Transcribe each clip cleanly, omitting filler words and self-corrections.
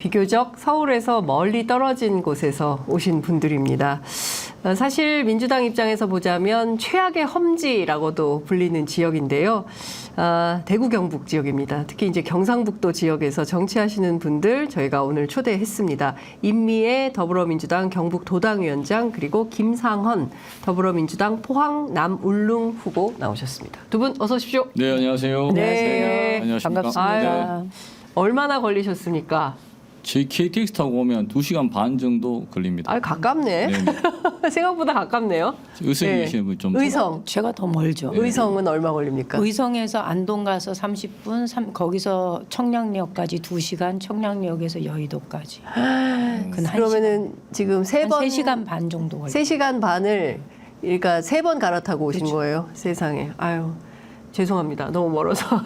비교적 서울에서 멀리 떨어진 곳에서 오신 분들입니다. 사실 민주당 입장에서 보자면 최악의 험지라고도 불리는 지역인데요. 대구 경북 지역입니다. 특히 이제 경상북도 지역에서 정치하시는 분들 저희가 오늘 초대했습니다. 임미애 더불어민주당 경북 도당위원장 그리고 김상헌 더불어민주당 포항 남울릉 후보 나오셨습니다. 두 분 어서 오십시오. 네, 안녕하세요. 네. 안녕하십니까. 반갑습니다. 네. 얼마나 걸리셨습니까? 저희 KTX 타고 오면 2시간 반 정도 걸립니다. 아, 가깝네. 네. 생각보다 가깝네요. 의성에 네. 계시는 분 좀. 의성. 제가 더 멀죠. 의성은 얼마 걸립니까? 의성에서 안동 가서 30분, 거기서 청량리역까지 2시간, 청량리역에서 여의도까지. 그러면은 지금 세 번 3시간 반 정도 걸려요. 3시간 반을 그러니까 3번 갈아타고 오신 거예요. 세상에. 아유. 죄송합니다. 너무 멀어서.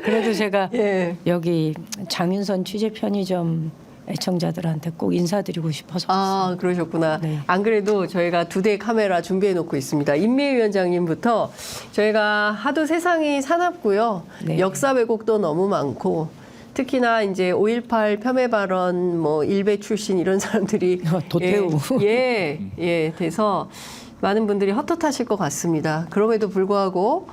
그래도 제가 예. 여기 장윤선 취재 편의점 애청자들한테 꼭 인사드리고 싶어서 아, 그러셨구나. 네. 안 그래도 저희가 2대 카메라 준비해 놓고 있습니다. 임미애 위원장님부터 저희가 하도 세상이 사납고요. 네. 역사 왜곡도 너무 많고 특히나 이제 5.18 폄훼 발언 뭐 일베 출신 이런 사람들이 도태우. 예, 돼서 많은 분들이 헛헛하실 것 같습니다. 그럼에도 불구하고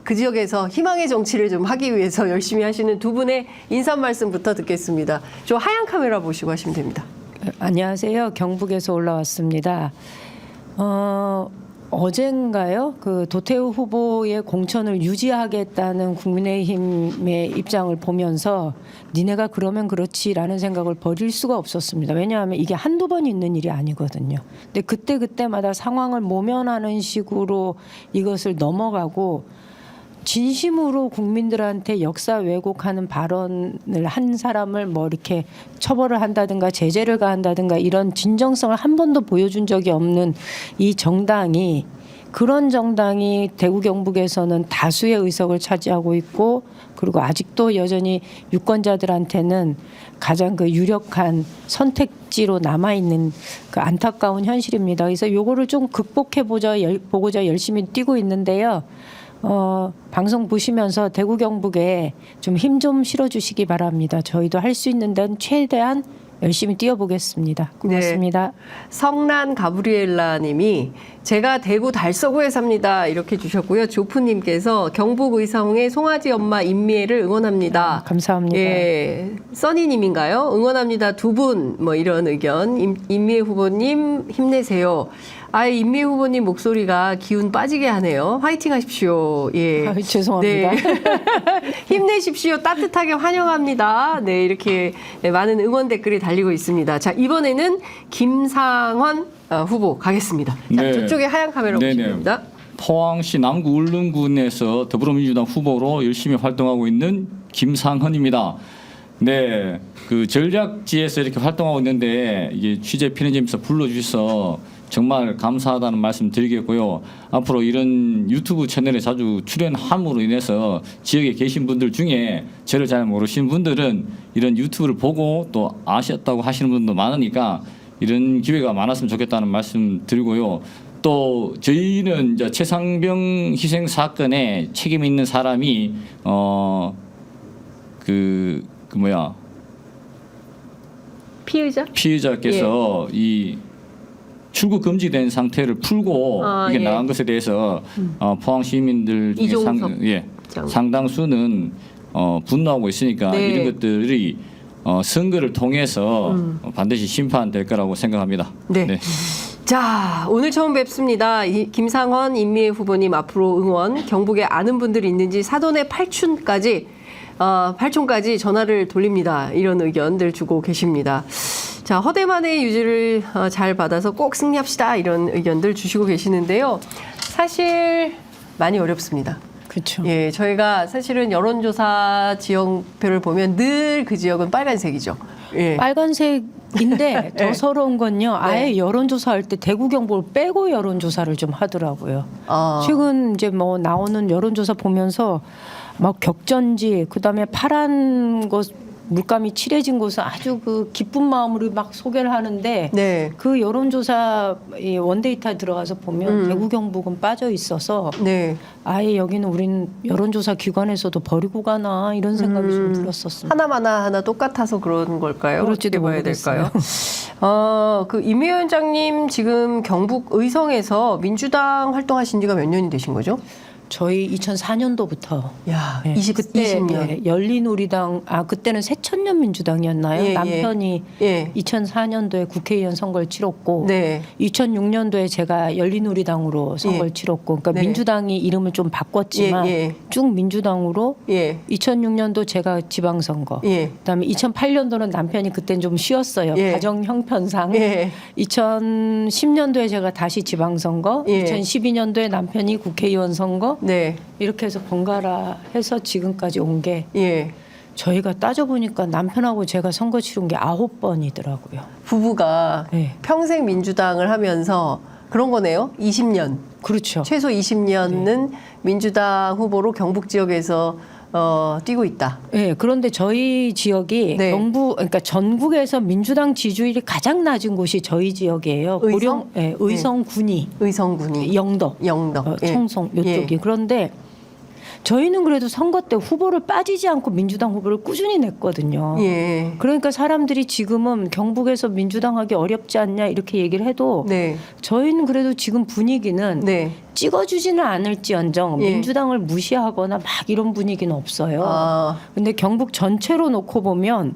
그 지역에서 희망의 정치를 좀 하기 위해서 열심히 하시는 두 분의 인사 말씀부터 듣겠습니다. 저 하얀 카메라 보시고 하시면 됩니다. 안녕하세요. 경북에서 올라왔습니다. 어젠가요? 그 도태우 후보의 공천을 유지하겠다는 국민의힘의 입장을 보면서 니네가 그러면 그렇지라는 생각을 버릴 수가 없었습니다. 왜냐하면 이게 한두 번 있는 일이 아니거든요. 근데 그때마다 상황을 모면하는 식으로 이것을 넘어가고 진심으로 국민들한테 역사 왜곡하는 발언을 한 사람을 뭐 이렇게 처벌을 한다든가 제재를 가한다든가 이런 진정성을 한 번도 보여준 적이 없는 이 정당이 그런 정당이 대구 경북에서는 다수의 의석을 차지하고 있고 그리고 아직도 여전히 유권자들한테는 가장 그 유력한 선택지로 남아있는 그 안타까운 현실입니다. 그래서 요거를 좀 보고자 열심히 뛰고 있는데요. 방송 보시면서 대구 경북에 좀 힘 좀 실어주시기 바랍니다. 저희도 할 수 있는 데는 최대한 열심히 뛰어보겠습니다. 고맙습니다. 네. 성난 가브리엘라 님이 제가 대구 달서구에 삽니다. 이렇게 주셨고요. 조프님께서 경북 의성의 송아지 엄마 임미애를 응원합니다. 감사합니다. 예, 써니님인가요? 응원합니다. 두 분 뭐 이런 의견. 임미애 후보님 힘내세요. 임미애 후보님 목소리가 기운 빠지게 하네요. 화이팅 하십시오. 예. 죄송합니다. 네. 힘내십시오. 따뜻하게 환영합니다. 네, 이렇게 많은 응원 댓글이 달리고 있습니다. 자, 이번에는 김상헌 후보 가겠습니다. 자, 네. 저쪽에 하얀 카메라 네네. 보시면 됩니다. 포항시 남구 울릉군에서 더불어민주당 후보로 열심히 활동하고 있는 김상헌입니다. 네, 그 전략지에서 이렇게 활동하고 있는데 이게 취재 편의점에서 불러주셔서 정말 감사하다는 말씀 드리겠고요. 앞으로 이런 유튜브 채널에 자주 출연함으로 인해서 지역에 계신 분들 중에 저를 잘 모르시는 분들은 이런 유튜브를 보고 또 아셨다고 하시는 분도 많으니까 이런 기회가 많았으면 좋겠다는 말씀 드리고요. 또 저희는 이제 최상병 희생 사건에 책임 있는 사람이 피의자께서 이 출국 금지된 상태를 풀고 이게 나간 것에 대해서 포항 시민들 중에 상당수는 분노하고 있으니까 네. 이런 것들이 선거를 통해서 반드시 심판될 거라고 생각합니다. 네. 네. 자, 오늘 처음 뵙습니다. 김상헌, 임미애 후보님 앞으로 응원, 경북에 아는 분들이 있는지 사돈의 팔촌까지 전화를 돌립니다. 이런 의견들 주고 계십니다. 자, 허대만의 유지를 잘 받아서 꼭 승리합시다. 이런 의견들 주시고 계시는데요. 사실 많이 어렵습니다. 그렇죠. 예, 저희가 사실은 여론조사 지역표를 보면 늘 그 지역은 빨간색이죠. 예. 빨간색인데 더 네. 서러운 건요. 아예 네. 여론조사할 때 대구 경북을 빼고 여론조사를 좀 하더라고요. 아. 최근 이제 뭐 나오는 여론조사 보면서 막 격전지 그다음에 파란 것 물감이 칠해진 곳은 아주 그 기쁜 마음으로 막 소개를 하는데 네. 그 여론조사 이 원데이터 들어가서 보면 대구 경북은 빠져 있어서 네. 아예 여기는 우린 여론조사 기관에서도 버리고 가나 이런 생각이 좀 들었었습니다. 하나 똑같아서 그런 걸까요? 그럴지도 어떻게 봐야 모르겠어요. 될까요? 그 임 위원장님 지금 경북 의성에서 민주당 활동하신 지가 몇 년이 되신 거죠? 저희 2004년도부터 야, 그때 20년. 열린우리당 그때는 새천년 민주당이었나요? 예, 예. 남편이 예. 2004년도에 국회의원 선거를 치렀고 네. 2006년도에 제가 열린우리당으로 선거를 예. 치렀고 그러니까 네. 민주당이 이름을 좀 바꿨지만 예, 예. 쭉 민주당으로 예. 2006년도 제가 지방선거 예. 그다음에 2008년도는 남편이 그땐 좀 쉬었어요. 예. 가정 형편상. 예. 2010년도에 제가 다시 지방선거, 예. 2012년도에 남편이 국회의원 선거 네. 이렇게 해서 번갈아 해서 지금까지 온 게 예. 저희가 따져보니까 남편하고 제가 선거 치른 게 9번이더라고요. 부부가 네. 평생 민주당을 하면서 그런 거네요. 20년. 그렇죠. 최소 20년은 민주당 후보로 경북 지역에서 뛰고 있다. 네, 그런데 저희 지역이 네. 그러니까 전국에서 민주당 지지율이 가장 낮은 곳이 저희 지역이에요. 의성? 의성 군이, 의성군이. 영덕, 영덕. 예. 청송 이쪽이. 예. 그런데 저희는 그래도 선거 때 후보를 빠지지 않고 민주당 후보를 꾸준히 냈거든요. 예. 그러니까 사람들이 지금은 경북에서 민주당 하기 어렵지 않냐 이렇게 얘기를 해도 네. 저희는 그래도 지금 분위기는 네. 찍어주지는 않을지언정 예. 민주당을 무시하거나 막 이런 분위기는 없어요. 아, 근데 경북 전체로 놓고 보면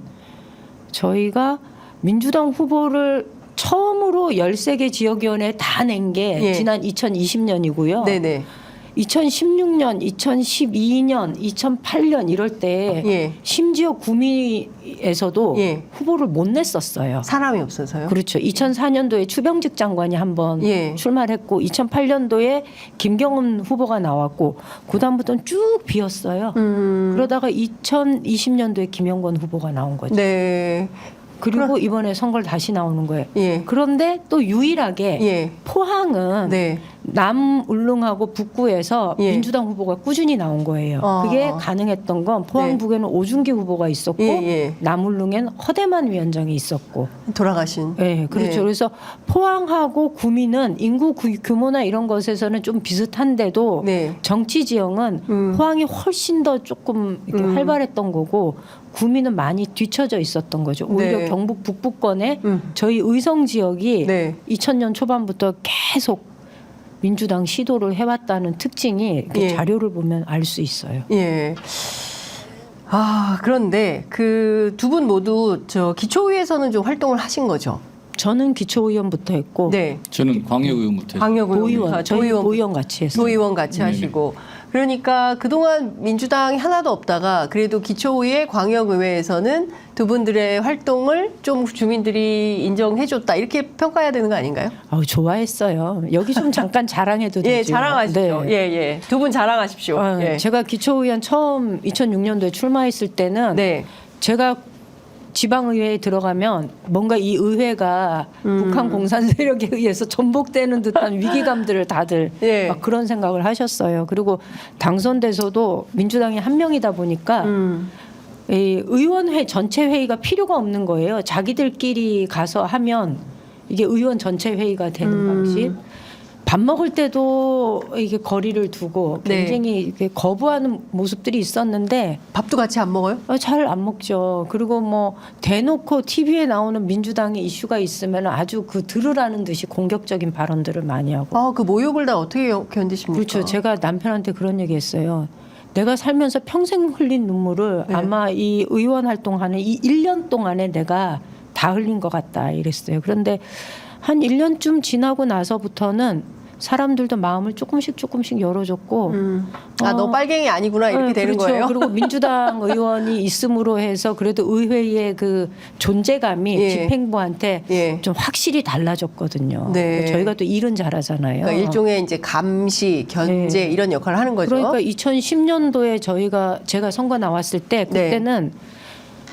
저희가 민주당 후보를 처음으로 13개 지역위원회에 다 낸 게 예. 지난 2020년이고요. 네네. 2016년, 2012년, 2008년 이럴 때 예. 심지어 구미에서도 예. 후보를 못 냈었어요. 사람이 없어서요? 그렇죠. 2004년도에 추병직 장관이 한번 예. 출마를 했고 2008년도에 김경은 후보가 나왔고 그다음부터는 쭉 비었어요. 그러다가 2020년도에 김영건 후보가 나온 거죠. 네. 그리고 이번에 선거를 다시 나오는 거예요. 예. 그런데 또 유일하게 예. 포항은 네. 남울릉하고 북구에서 예. 민주당 후보가 꾸준히 나온 거예요. 아. 그게 가능했던 건 포항 네. 북에는 오준기 후보가 있었고 예, 예. 남울릉엔 허대만 위원장이 있었고. 돌아가신. 네, 그렇죠. 네. 그래서 포항하고 구미는 인구 규모나 이런 것에서는 좀 비슷한데도 네. 정치 지형은 포항이 훨씬 더 조금 이렇게 활발했던 거고 구미는 많이 뒤처져 있었던 거죠. 오히려 네. 경북 북부권에 저희 의성 지역이 네. 2000년 초반부터 계속 민주당 시도를 해왔다는 특징이 이렇게 예. 자료를 보면 알 수 있어요. 예. 아, 그런데 그 두 분 모두 저 기초의회에서는 좀 활동을 하신 거죠? 저는 기초의원부터 했고 네. 저는 광역의원부터 했어요. 도의원, 저희 도의원, 도의원 같이 했어요. 도의원 같이 네네. 하시고. 그러니까 그동안 민주당이 하나도 없다가 그래도 기초의회, 광역의회에서는 두 분들의 활동을 좀 주민들이 인정해줬다 이렇게 평가해야 되는 거 아닌가요? 아우, 좋아했어요. 여기 좀 잠깐 자랑해도 되죠. 예, 자랑하십시오. 네. 예, 예. 두 분 자랑하십시오. 예. 제가 기초의원 처음 2006년도에 출마했을 때는 네. 제가 지방의회에 들어가면 뭔가 이 의회가 북한 공산 세력에 의해서 전복되는 듯한 위기감들을 다들 예. 막 그런 생각을 하셨어요. 그리고 당선돼서도 민주당이 한 명이다 보니까 이 의원회 전체 회의가 필요가 없는 거예요. 자기들끼리 가서 하면 이게 의원 전체 회의가 되는 방식. 밥 먹을 때도 이게 거리를 두고 네. 굉장히 이렇게 거부하는 모습들이 있었는데 밥도 같이 안 먹어요? 잘 안 먹죠. 그리고 뭐 대놓고 TV에 나오는 민주당의 이슈가 있으면 아주 그 들으라는 듯이 공격적인 발언들을 많이 하고. 아, 그 모욕을 다 어떻게 견디십니까? 그렇죠. 제가 남편한테 그런 얘기했어요. 내가 살면서 평생 흘린 눈물을 네. 아마 이 의원 활동하는 이 1년 동안에 내가 다 흘린 것 같다 이랬어요. 그런데 한 1년쯤 지나고 나서부터는 사람들도 마음을 조금씩 열어줬고 아, 너 빨갱이 아니구나 이렇게 네, 되는 그렇죠. 거예요? 그리고 민주당 의원이 있음으로 해서 그래도 의회의 그 존재감이 예. 집행부한테 예. 좀 확실히 달라졌거든요. 네. 저희가 또 일은 잘하잖아요. 그러니까 일종의 이제 감시, 견제 네. 이런 역할을 하는 거죠. 그러니까 2010년도에 제가 선거 나왔을 때 그때는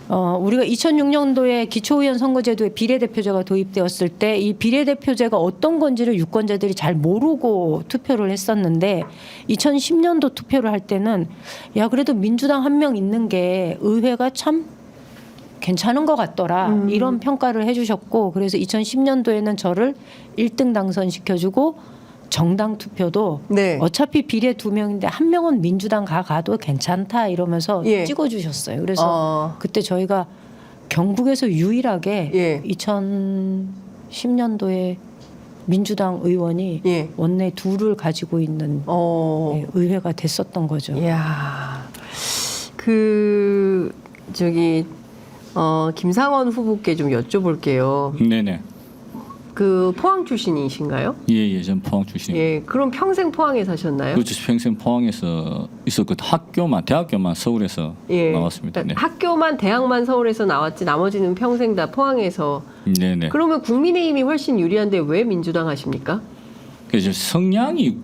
우리가 2006년도에 기초의원 선거제도에 비례대표제가 도입되었을 때 이 비례대표제가 어떤 건지를 유권자들이 잘 모르고 투표를 했었는데 2010년도 투표를 할 때는 야 그래도 민주당 한 명 있는 게 의회가 참 괜찮은 것 같더라. 이런 평가를 해주셨고 그래서 2010년도에는 저를 1등 당선시켜주고 정당 투표도 네. 어차피 비례 2명인데 한 명은 민주당 가도 괜찮다 이러면서 예. 찍어주셨어요. 그래서 그때 저희가 경북에서 유일하게 예. 2010년도에 민주당 의원이 예. 원내 2를 가지고 있는 의회가 됐었던 거죠. 이야, 김상원 후보께 좀 여쭤볼게요. 네네. 그 포항 출신이신가요? 예, 전 포항 출신입니다. 예, 그럼 평생 포항에 사셨나요? 그렇죠. 평생 포항에서 있었고 대학교만 서울에서 예. 나왔습니다. 네. 학교만 대학만 서울에서 나왔지 나머지는 평생 다 포항에서. 네네. 그러면 국민의힘이 훨씬 유리한데 왜 민주당 하십니까? 그래서 성향이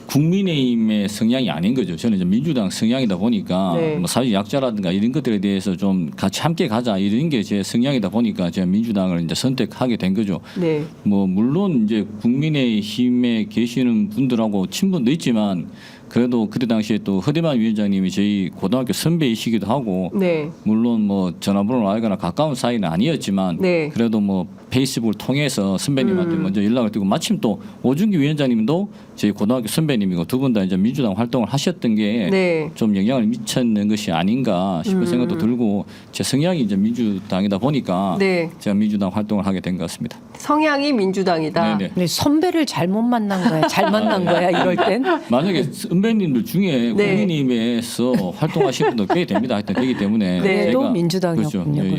국민의힘의 성향이 아닌 거죠. 저는 이제 민주당 성향이다 보니까 네. 뭐 사회 약자라든가 이런 것들에 대해서 좀 같이 함께 가자 이런 게 제 성향이다 보니까 제가 민주당을 이제 선택하게 된 거죠. 네. 뭐 물론 이제 국민의힘에 계시는 분들하고 친분도 있지만 그래도 그때 당시에 또 허대만 위원장님이 저희 고등학교 선배이시기도 하고 네. 물론 뭐 전화번호를 알거나 가까운 사이는 아니었지만 네. 그래도 뭐 페이스북을 통해서 선배님한테 먼저 연락을 드리고 마침 또 오준기 위원장님도 저희 고등학교 선배님이고 두 분 다 이제 민주당 활동을 하셨던 게 네. 좀 영향을 미쳤는 것이 아닌가 싶은 생각도 들고 제 성향이 이제 민주당이다 보니까 네. 제가 민주당 활동을 하게 된 것 같습니다. 성향이 민주당이다. 네네. 근데 선배를 잘못 만난 거야. 잘 만난 거야. 이럴 땐. 만약에 선배님들 중에 네. 국민의힘에서 활동하시는 분도 꽤 됩니다. 하여튼 되기 때문에 네. 또 제가 민주당이었군요. 그렇죠. 예, 예.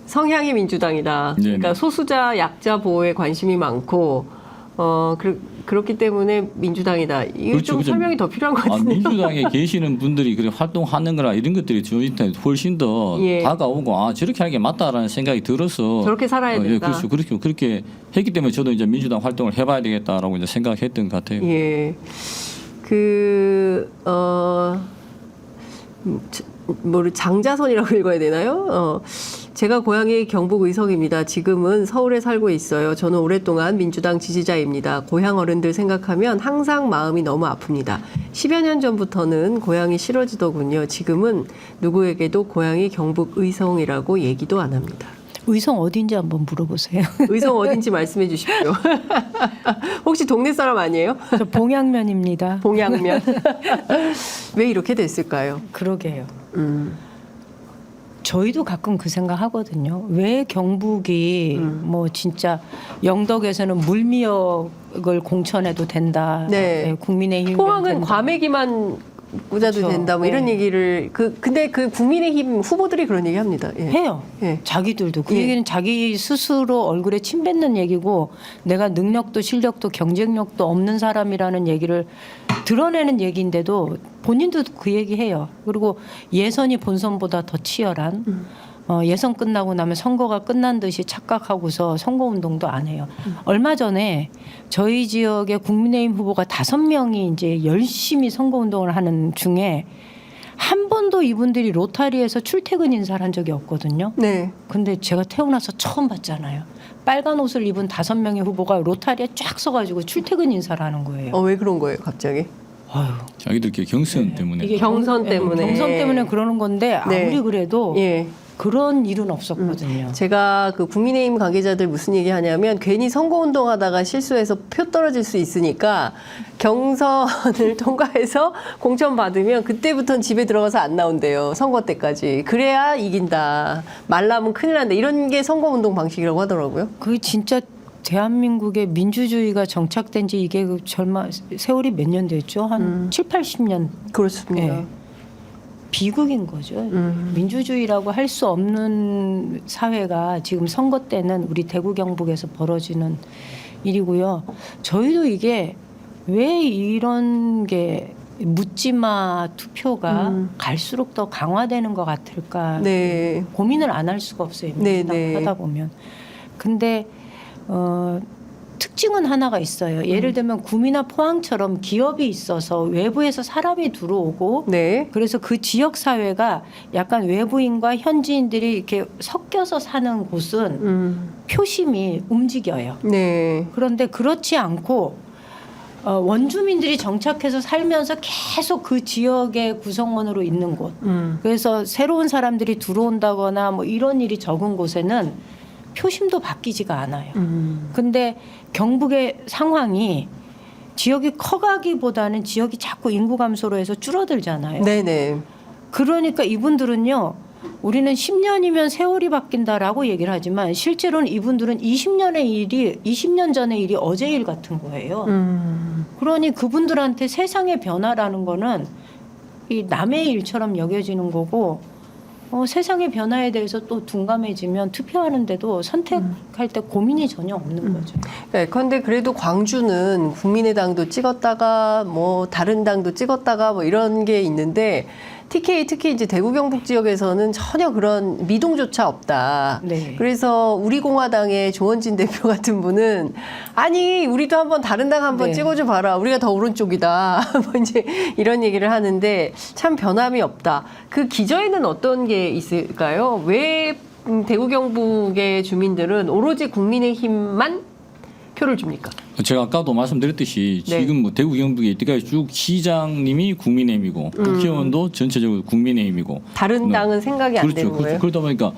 성향이 민주당이다. 네네. 그러니까 소수자 약자 보호에 관심이 많고 그렇기 때문에 민주당이다. 이거 그렇죠, 좀 그렇죠. 설명이 더 필요한 것 아, 같은데요. 민주당에 계시는 분들이 그래 활동하는 거나 이런 것들이 저한테 훨씬 더 예. 다가오고 아 저렇게 하는 게 맞다라는 생각이 들어서 저렇게 살아야 예, 된다. 그렇죠. 그렇게 했기 때문에 저도 이제 민주당 활동을 해봐야 되겠다라고 이제 생각했던 것 같아요. 예. 장자선이라고 읽어야 되나요? 제가 고향이 경북 의성입니다. 지금은 서울에 살고 있어요. 저는 오랫동안 민주당 지지자입니다. 고향 어른들 생각하면 항상 마음이 너무 아픕니다. 10여 년 전부터는 고향이 싫어지더군요. 지금은 누구에게도 고향이 경북 의성이라고 얘기도 안 합니다. 의성 어딘지 한번 물어보세요. 의성 어딘지 말씀해 주십시오. 혹시 동네 사람 아니에요? 저 봉양면입니다. 봉양면. 왜 이렇게 됐을까요? 그러게요. 저희도 가끔 그 생각 하거든요. 왜 경북이 뭐 진짜 영덕에서는 물미역을 공천해도 된다. 네. 국민의힘 포항은 과메기만 꽂아도 그렇죠. 된다. 뭐 이런 네. 얘기를 근데 그 국민의힘 후보들이 그런 얘기 합니다. 예. 해요. 예. 자기들도 그 예. 얘기는 자기 스스로 얼굴에 침 뱉는 얘기고 내가 능력도 실력도 경쟁력도 없는 사람이라는 얘기를 드러내는 얘기인데도 본인도 그 얘기해요. 그리고 예선이 본선보다 더 치열한 예선 끝나고 나면 선거가 끝난 듯이 착각하고서 선거운동도 안 해요. 얼마 전에 저희 지역의 국민의힘 후보가 5명이 이제 열심히 선거운동을 하는 중에 한 번도 이분들이 로타리에서 출퇴근 인사를 한 적이 없거든요. 네. 근데 제가 태어나서 처음 봤잖아요. 빨간 옷을 입은 5명의 후보가 로타리에 쫙 서가지고 출퇴근 인사를 하는 거예요. 왜 그런 거예요, 갑자기? 아유, 자기들끼리 경선 때문에 이게 경선 때문에. 경선 때문에 그러는 건데 네. 아무리 그래도 예. 그런 일은 없었거든요. 제가 그 국민의힘 관계자들 무슨 얘기 하냐면 괜히 선거운동 하다가 실수해서 표 떨어질 수 있으니까 경선을 통과해서 공천 받으면 그때부터는 집에 들어가서 안 나온대요. 선거 때까지. 그래야 이긴다. 말라면 큰일 난다. 이런 게 선거운동 방식이라고 하더라고요. 그게 진짜 대한민국의 민주주의가 정착된 지 이게 그 세월이 몇 년 됐죠? 한 7, 80년. 그렇습니다. 예. 비극인 거죠. 민주주의라고 할 수 없는 사회가 지금 선거 때는 우리 대구 경북에서 벌어지는 일이고요. 저희도 이게 왜 이런 게 묻지마 투표가 갈수록 더 강화되는 것 같을까 네. 고민을 안 할 수가 없어요. 네, 민주당 네. 하다 보면. 근데 특징은 하나가 있어요. 예를 들면 구미나 포항처럼 기업이 있어서 외부에서 사람이 들어오고 네. 그래서 그 지역 사회가 약간 외부인과 현지인들이 이렇게 섞여서 사는 곳은 표심이 움직여요. 네. 그런데 그렇지 않고 원주민들이 정착해서 살면서 계속 그 지역의 구성원으로 있는 곳. 그래서 새로운 사람들이 들어온다거나 뭐 이런 일이 적은 곳에는 표심도 바뀌지가 않아요. 근데 경북의 상황이 지역이 커가기보다는 지역이 자꾸 인구 감소로 해서 줄어들잖아요. 네네. 그러니까 이분들은요. 우리는 10년이면 세월이 바뀐다라고 얘기를 하지만 실제로는 이분들은 20년 전의 일이 어제 일 같은 거예요. 그러니 그분들한테 세상의 변화라는 거는 이 남의 일처럼 여겨지는 거고 세상의 변화에 대해서 또 둔감해지면 투표하는데도 선택할 때 고민이 전혀 없는 거죠. 네, 그런데 그래도 광주는 국민의당도 찍었다가 뭐 다른 당도 찍었다가 뭐 이런 게 있는데 TK 특히 이제 대구 경북 지역에서는 전혀 그런 미동조차 없다. 네. 그래서 우리공화당의 조원진 대표 같은 분은 아니 우리도 한번 다른 당 한번 네. 찍어줘 봐라. 우리가 더 오른쪽이다. 뭐 이제 이런 얘기를 하는데 참 변함이 없다. 그 기저에는 어떤 게 있을까요? 왜 대구 경북의 주민들은 오로지 국민의힘만 표를 줍니까? 제가 아까도 말씀드렸듯이 네. 지금 뭐 대구 경북에 이때까지 쭉 시장님이 국민의힘이고 국회의원도 전체적으로 국민의힘이고 다른 당은 생각이 안 되는 거예요? 그러다 보니까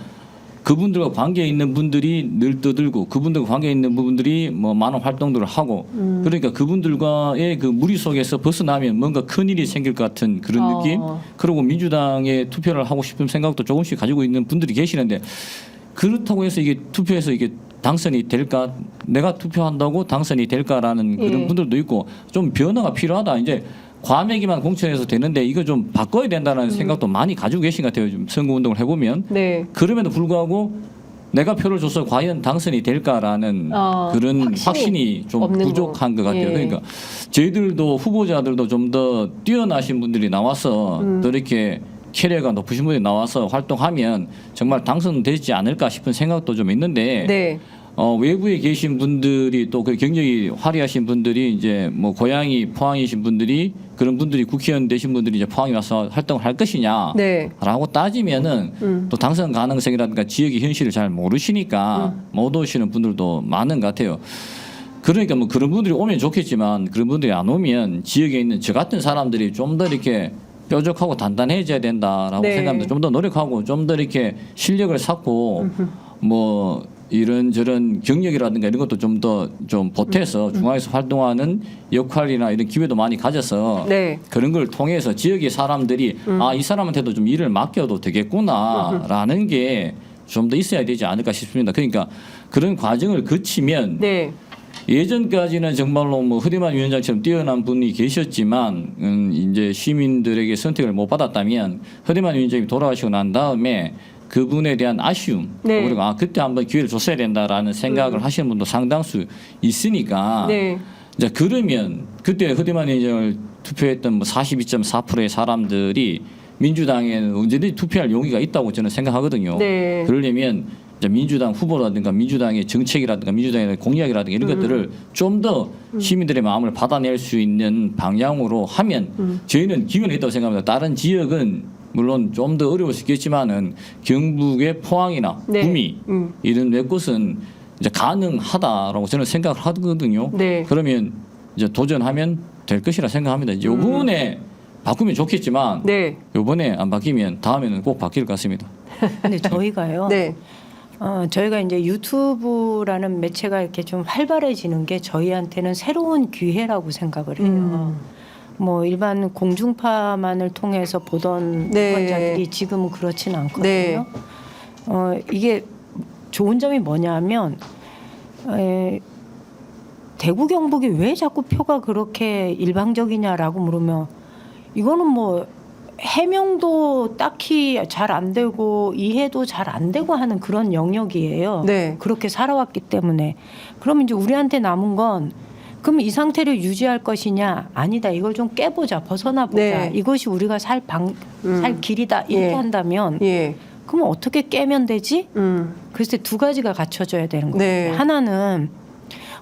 그분들과 관계에 있는 분들이 늘 떠들고 그분들과 관계에 있는 부분들이 뭐 많은 활동들을 하고 그러니까 그분들과의 그 무리 속에서 벗어나면 뭔가 큰일이 생길 것 같은 그런 느낌. 그리고 민주당에 투표를 하고 싶은 생각도 조금씩 가지고 있는 분들이 계시는데 그렇다고 해서 이게 투표해서 이게 당선이 될까? 내가 투표한다고 당선이 될까라는 그런 분들도 있고 좀 변화가 필요하다. 이제 과메기만 공천해서 되는데 이거 좀 바꿔야 된다는 생각도 많이 가지고 계신 것 같아요. 좀 선거운동을 해보면. 네. 그럼에도 불구하고 내가 표를 줘서 과연 당선이 될까라는 그런 확신이 좀 부족한 것 같아요. 예. 그러니까 저희들도 후보자들도 좀 더 뛰어나신 분들이 나와서 또 이렇게 캐리어가 높으신 분이 나와서 활동하면 정말 당선되지 않을까 싶은 생각도 좀 있는데 네. 외부에 계신 분들이 또 그 경력이 화려하신 분들이 이제 뭐 고향이 포항이신 분들이 그런 분들이 국회의원 되신 분들이 이제 포항에 와서 활동을 할 것이냐라고 네. 따지면은 또 당선 가능성이라든가 지역의 현실을 잘 모르시니까 못 오시는 분들도 많은 것 같아요. 그러니까 뭐 그런 분들이 오면 좋겠지만 그런 분들이 안 오면 지역에 있는 저 같은 사람들이 좀 더 이렇게 뾰족하고 단단해져야 된다라고 네. 생각합니다. 좀 더 노력하고 좀 더 이렇게 실력을 쌓고 뭐 이런저런 경력이라든가 이런 것도 좀 더 좀 보태서 중앙에서 활동하는 역할이나 이런 기회도 많이 가져서 네. 그런 걸 통해서 지역의 사람들이 아, 이 사람한테도 좀 일을 맡겨도 되겠구나라는 게 좀 더 있어야 되지 않을까 싶습니다. 그러니까 그런 과정을 거치면 네. 예전까지는 정말로 뭐 허대만 위원장처럼 뛰어난 분이 계셨지만 이제 시민들에게 선택을 못 받았다면 허대만 위원장이 돌아가시고 난 다음에 그분에 대한 아쉬움 네. 그리고 아 그때 한번 기회를 줬어야 된다라는 생각을 하시는 분도 상당수 있으니까 네. 이제 그러면 그때 허대만 위원장을 투표했던 뭐 42.4%의 사람들이 민주당에는 언제든지 투표할 용의가 있다고 저는 생각하거든요. 네. 그러려면 이제 민주당 후보라든가 민주당의 정책이라든가 민주당의 공약이라든가 이런 것들을 좀 더 시민들의 마음을 받아낼 수 있는 방향으로 하면 저희는 기회는 있다고 생각합니다. 다른 지역은 물론 좀 더 어려울 수 있겠지만은 경북의 포항이나 네. 구미 이런 몇 곳은 이제 가능하다라고 저는 생각을 하거든요. 네. 그러면 이제 도전하면 될 것이라 생각합니다. 이제 요번에 바꾸면 좋겠지만 네. 요번에 안 바뀌면 다음에는 꼭 바뀔 것 같습니다. 근데 저희가요. 네. 저희가 이제 유튜브라는 매체가 이렇게 좀 활발해지는 게 저희한테는 새로운 기회라고 생각을 해요. 뭐 일반 공중파만을 통해서 보던 네. 유권자들이 지금은 그렇지는 않거든요. 네. 이게 좋은 점이 뭐냐면 대구 경북이 왜 자꾸 표가 그렇게 일방적이냐라고 물으면 이거는 뭐 해명도 딱히 잘 안 되고 이해도 잘 안 되고 하는 그런 영역이에요. 네. 그렇게 살아왔기 때문에. 그럼 이제 우리한테 남은 건 그럼 이 상태를 유지할 것이냐? 아니다. 이걸 좀 깨보자. 벗어나 보자. 네. 이것이 우리가 살 길이다. 이렇게 예. 한다면 예. 그럼 어떻게 깨면 되지? 글쎄 두 가지가 갖춰져야 되는 거예요. 네. 하나는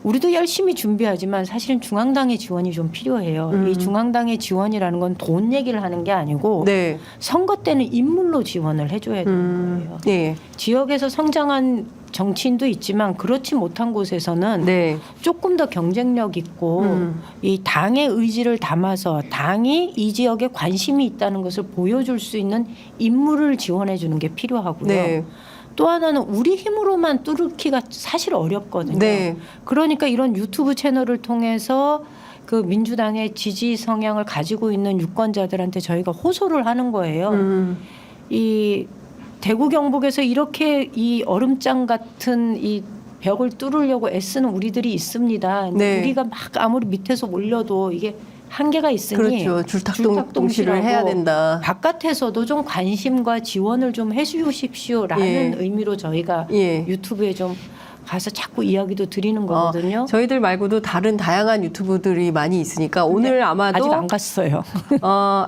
우리도 열심히 준비하지만 사실은 중앙당의 지원이 좀 필요해요. 이 중앙당의 지원이라는 건 돈 얘기를 하는 게 아니고 네. 선거 때는 인물로 지원을 해줘야 되는 거예요. 예. 지역에서 성장한 정치인도 있지만 그렇지 못한 곳에서는 네. 조금 더 경쟁력 있고 이 당의 의지를 담아서 당이 이 지역에 관심이 있다는 것을 보여줄 수 있는 인물을 지원해 주는 게 필요하고요. 네. 또 하나는 우리 힘으로만 뚫기가 사실 어렵거든요. 네. 그러니까 이런 유튜브 채널을 통해서 그 민주당의 지지 성향을 가지고 있는 유권자들한테 저희가 호소를 하는 거예요. 이 대구 경북에서 이렇게 이 얼음장 같은 이 벽을 뚫으려고 애쓰는 우리들이 있습니다. 네. 우리가 막 아무리 밑에서 올려도 이게 한계가 있으니 그렇죠. 줄탁동시를 해야 된다. 바깥에서도 좀 관심과 지원을 좀 해주십시오라는 예. 의미로 저희가 예. 유튜브에 좀 가서 자꾸 이야기도 드리는 거거든요. 저희들 말고도 다른 다양한 유튜브들이 많이 있으니까 오늘 아마도 아직 안 갔어요.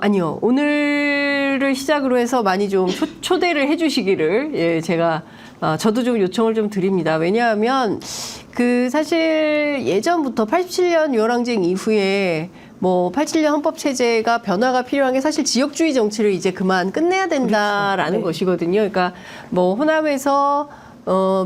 아니요. 오늘을 시작으로 해서 많이 좀 초대를 해주시기를 예, 제가 저도 좀 요청을 좀 드립니다. 왜냐하면 그 사실 예전부터 87년 유월항쟁 이후에 뭐 87년 헌법 체제가 변화가 필요한 게 사실 지역주의 정치를 이제 그만 끝내야 된다라는 그렇죠. 네. 것이거든요. 그러니까 뭐 호남에서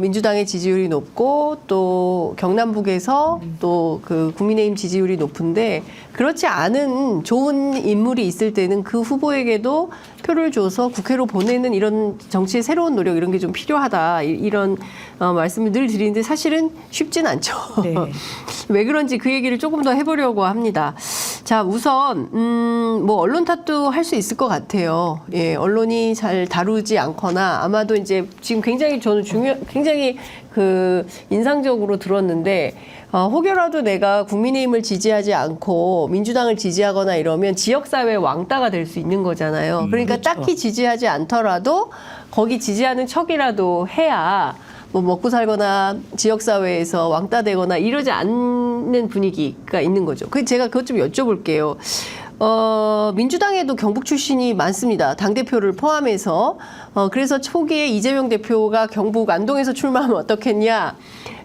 민주당의 지지율이 높고 또 경남북에서 또 그 국민의힘 지지율이 높은데 그렇지 않은 좋은 인물이 있을 때는 그 후보에게도 표를 줘서 국회로 보내는 이런 정치의 새로운 노력 이런 게 좀 필요하다 이런 말씀을 늘 드리는데 사실은 쉽진 않죠. 네. 왜 그런지 그 얘기를 조금 더 해보려고 합니다. 자, 우선 뭐 언론 탓도 할 수 있을 것 같아요. 예, 언론이 잘 다루지 않거나 아마도 이제 지금 굉장히 저는 굉장히 그 인상적으로 들었는데 혹여라도 내가 국민의힘을 지지하지 않고 민주당을 지지하거나 이러면 지역사회 왕따가 될 수 있는 거잖아요. 그러니까 그렇죠. 딱히 지지하지 않더라도 거기 지지하는 척이라도 해야 뭐 먹고 살거나 지역사회에서 왕따되거나 이러지 않는 분위기가 있는 거죠. 그 제가 그것 좀 여쭤볼게요. 민주당에도 경북 출신이 많습니다. 당대표를 포함해서. 그래서 초기에 이재명 대표가 경북 안동에서 출마하면 어떻겠냐.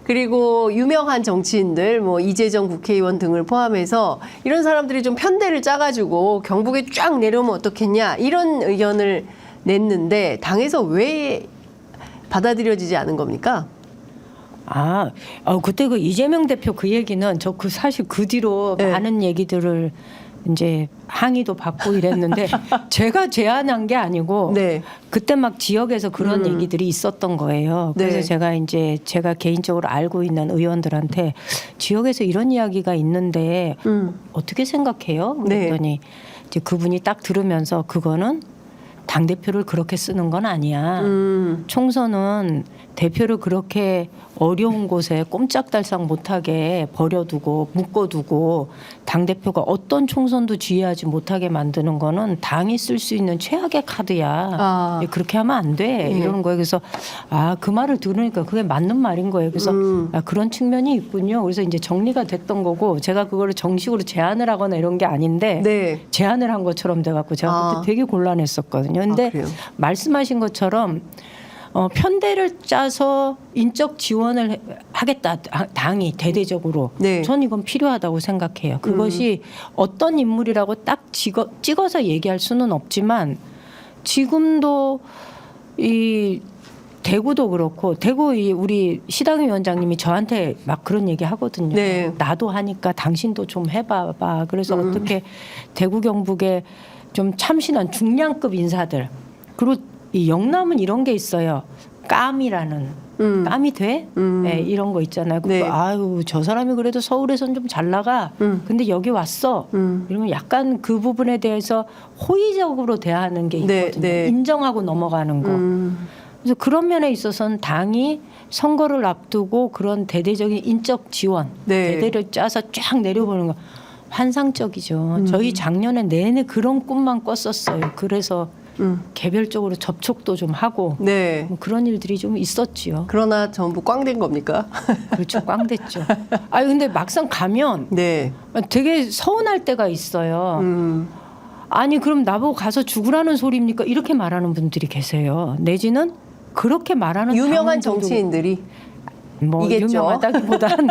그리고 유명한 정치인들, 뭐 이재정 국회의원 등을 포함해서 이런 사람들이 좀 편대를 짜가지고 경북에 쫙 내려오면 어떻겠냐. 이런 의견을 냈는데 당에서 왜 받아들여지지 않은 겁니까? 그때 그 이재명 대표 그 얘기는 저 그 사실 그 뒤로 네. 많은 얘기들을 이제 항의도 받고 이랬는데 제가 제안한 게 아니고 네. 그때 막 지역에서 그런 얘기들이 있었던 거예요. 그래서 네. 제가 개인적으로 알고 있는 의원들한테 지역에서 이런 이야기가 있는데 어떻게 생각해요? 그랬더니 이제 그분이 딱 들으면서 그거는 당대표를 그렇게 쓰는 건 아니야. 총선은 대표를 그렇게 어려운 곳에 꼼짝달싹 못하게 버려두고 묶어두고 당대표가 어떤 총선도 지휘하지 못하게 만드는 거는 당이 쓸 수 있는 최악의 카드야. 그렇게 하면 안 돼. 이러는 거예요. 그래서 그 말을 들으니까 그게 맞는 말인 거예요. 그래서 그런 측면이 있군요. 그래서 이제 정리가 됐던 거고 제가 그거를 정식으로 제안을 하거나 이런 게 아닌데 네. 제안을 한 것처럼 돼갖고 제가 그때 되게 곤란했었거든요. 근데 그래요? 말씀하신 것처럼 편대를 짜서 인적 지원을 하겠다. 당이 대대적으로. 네. 전 이건 필요하다고 생각해요. 그것이 어떤 인물이라고 딱 찍어서 얘기할 수는 없지만 지금도 이 대구도 그렇고 대구 우리 시당 위원장님이 저한테 막 그런 얘기 하거든요. 네. 나도 하니까 당신도 좀 해봐봐. 그래서 어떻게 대구 경북에 좀 참신한 중량급 인사들 그리고 이 영남은 이런 게 있어요. 깜이라는 깜이 돼? 네, 이런 거 있잖아요. 네. 아유 저 사람이 그래도 서울에선 좀 잘 나가. 근데 여기 왔어. 이러면 약간 그 부분에 대해서 호의적으로 대하는 게 네, 있거든요. 네. 인정하고 넘어가는 거. 그래서 그런 면에 있어서는 당이 선거를 앞두고 그런 대대적인 인적 지원, 네. 대대를 짜서 쫙 내려보는 거 환상적이죠. 저희 작년에 내내 그런 꿈만 꿨었어요. 그래서 개별적으로 접촉도 좀 하고 네. 뭐 그런 일들이 좀 있었지요. 그러나 전부 꽝된 겁니까? 그렇죠. 꽝 됐죠. 근데 막상 가면 네. 되게 서운할 때가 있어요. 아니 그럼 나보고 가서 죽으라는 소리입니까? 이렇게 말하는 분들이 계세요. 내지는 그렇게 말하는 유명한 당원들도 정치인들이 뭐 이겠죠. 유명하다기보단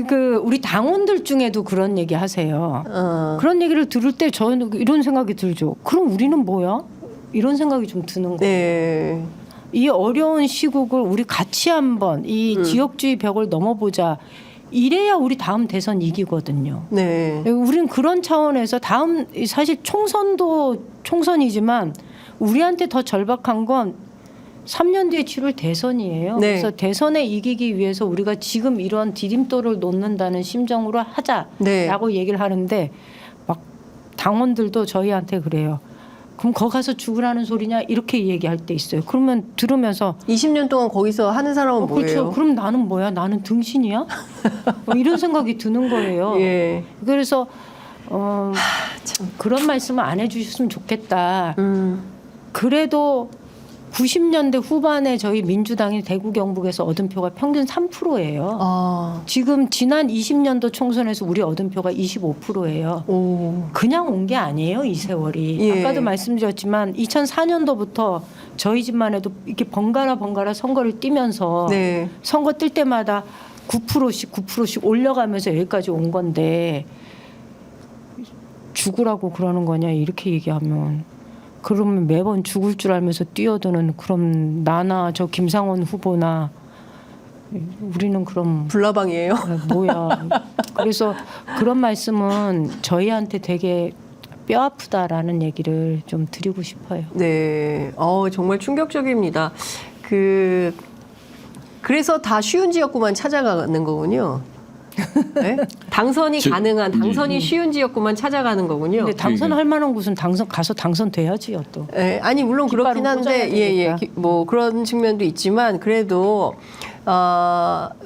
그 우리 당원들 중에도 그런 얘기 하세요. 그런 얘기를 들을 때 저는 이런 생각이 들죠. 그럼 우리는 뭐야? 이런 생각이 좀 드는 거예요. 네. 이 어려운 시국을 우리 같이 한번 이 지역주의 벽을 넘어보자. 이래야 우리 다음 대선 이기거든요. 네. 우리는 그런 차원에서 다음 사실 총선도 총선이지만 우리한테 더 절박한 건 3년 뒤에 치룰 대선이에요. 네. 그래서 대선에 이기기 위해서 우리가 지금 이런 디딤돌을 놓는다는 심정으로 하자라고 네. 얘기를 하는데 막 당원들도 저희한테 그래요. 그럼 거기 가서 죽으라는 소리냐 이렇게 얘기할 때 있어요. 그러면 들으면서 20년 동안 거기서 하는 사람은 뭐예요? 그렇죠. 그럼 나는 뭐야? 나는 등신이야? 이런 생각이 드는 거예요. 예. 그래서 그런 말씀을 안 해주셨으면 좋겠다. 그래도 90년대 후반에 저희 민주당이 대구 경북에서 얻은 표가 평균 3%예요. 아. 지금 지난 20년도 총선에서 우리 얻은 표가 25%예요. 오. 그냥 온 게 아니에요, 이 세월이. 예. 아까도 말씀드렸지만 2004년도부터 저희 집만 해도 이렇게 번갈아 선거를 뛰면서 네. 선거 뛸 때마다 9%씩 올려가면서 여기까지 온 건데 죽으라고 그러는 거냐 이렇게 얘기하면 그러면 매번 죽을 줄 알면서 뛰어드는 그럼 나나 저 김상원 후보나 우리는 그럼 불나방이에요. 뭐야. 그래서 그런 말씀은 저희한테 되게 뼈 아프다라는 얘기를 좀 드리고 싶어요. 네. 정말 충격적입니다. 그래서 다 쉬운 지역구만 찾아가는 거군요. 네? 당선이 가능한 당선이 쉬운 지역구만 찾아가는 거군요. 근데 당선할 만한 곳은 가서 당선돼야지요 또. 네, 아니 물론 그렇긴 깃발은 한데 꽂아야 예예 되니까. 뭐 그런 측면도 있지만 그래도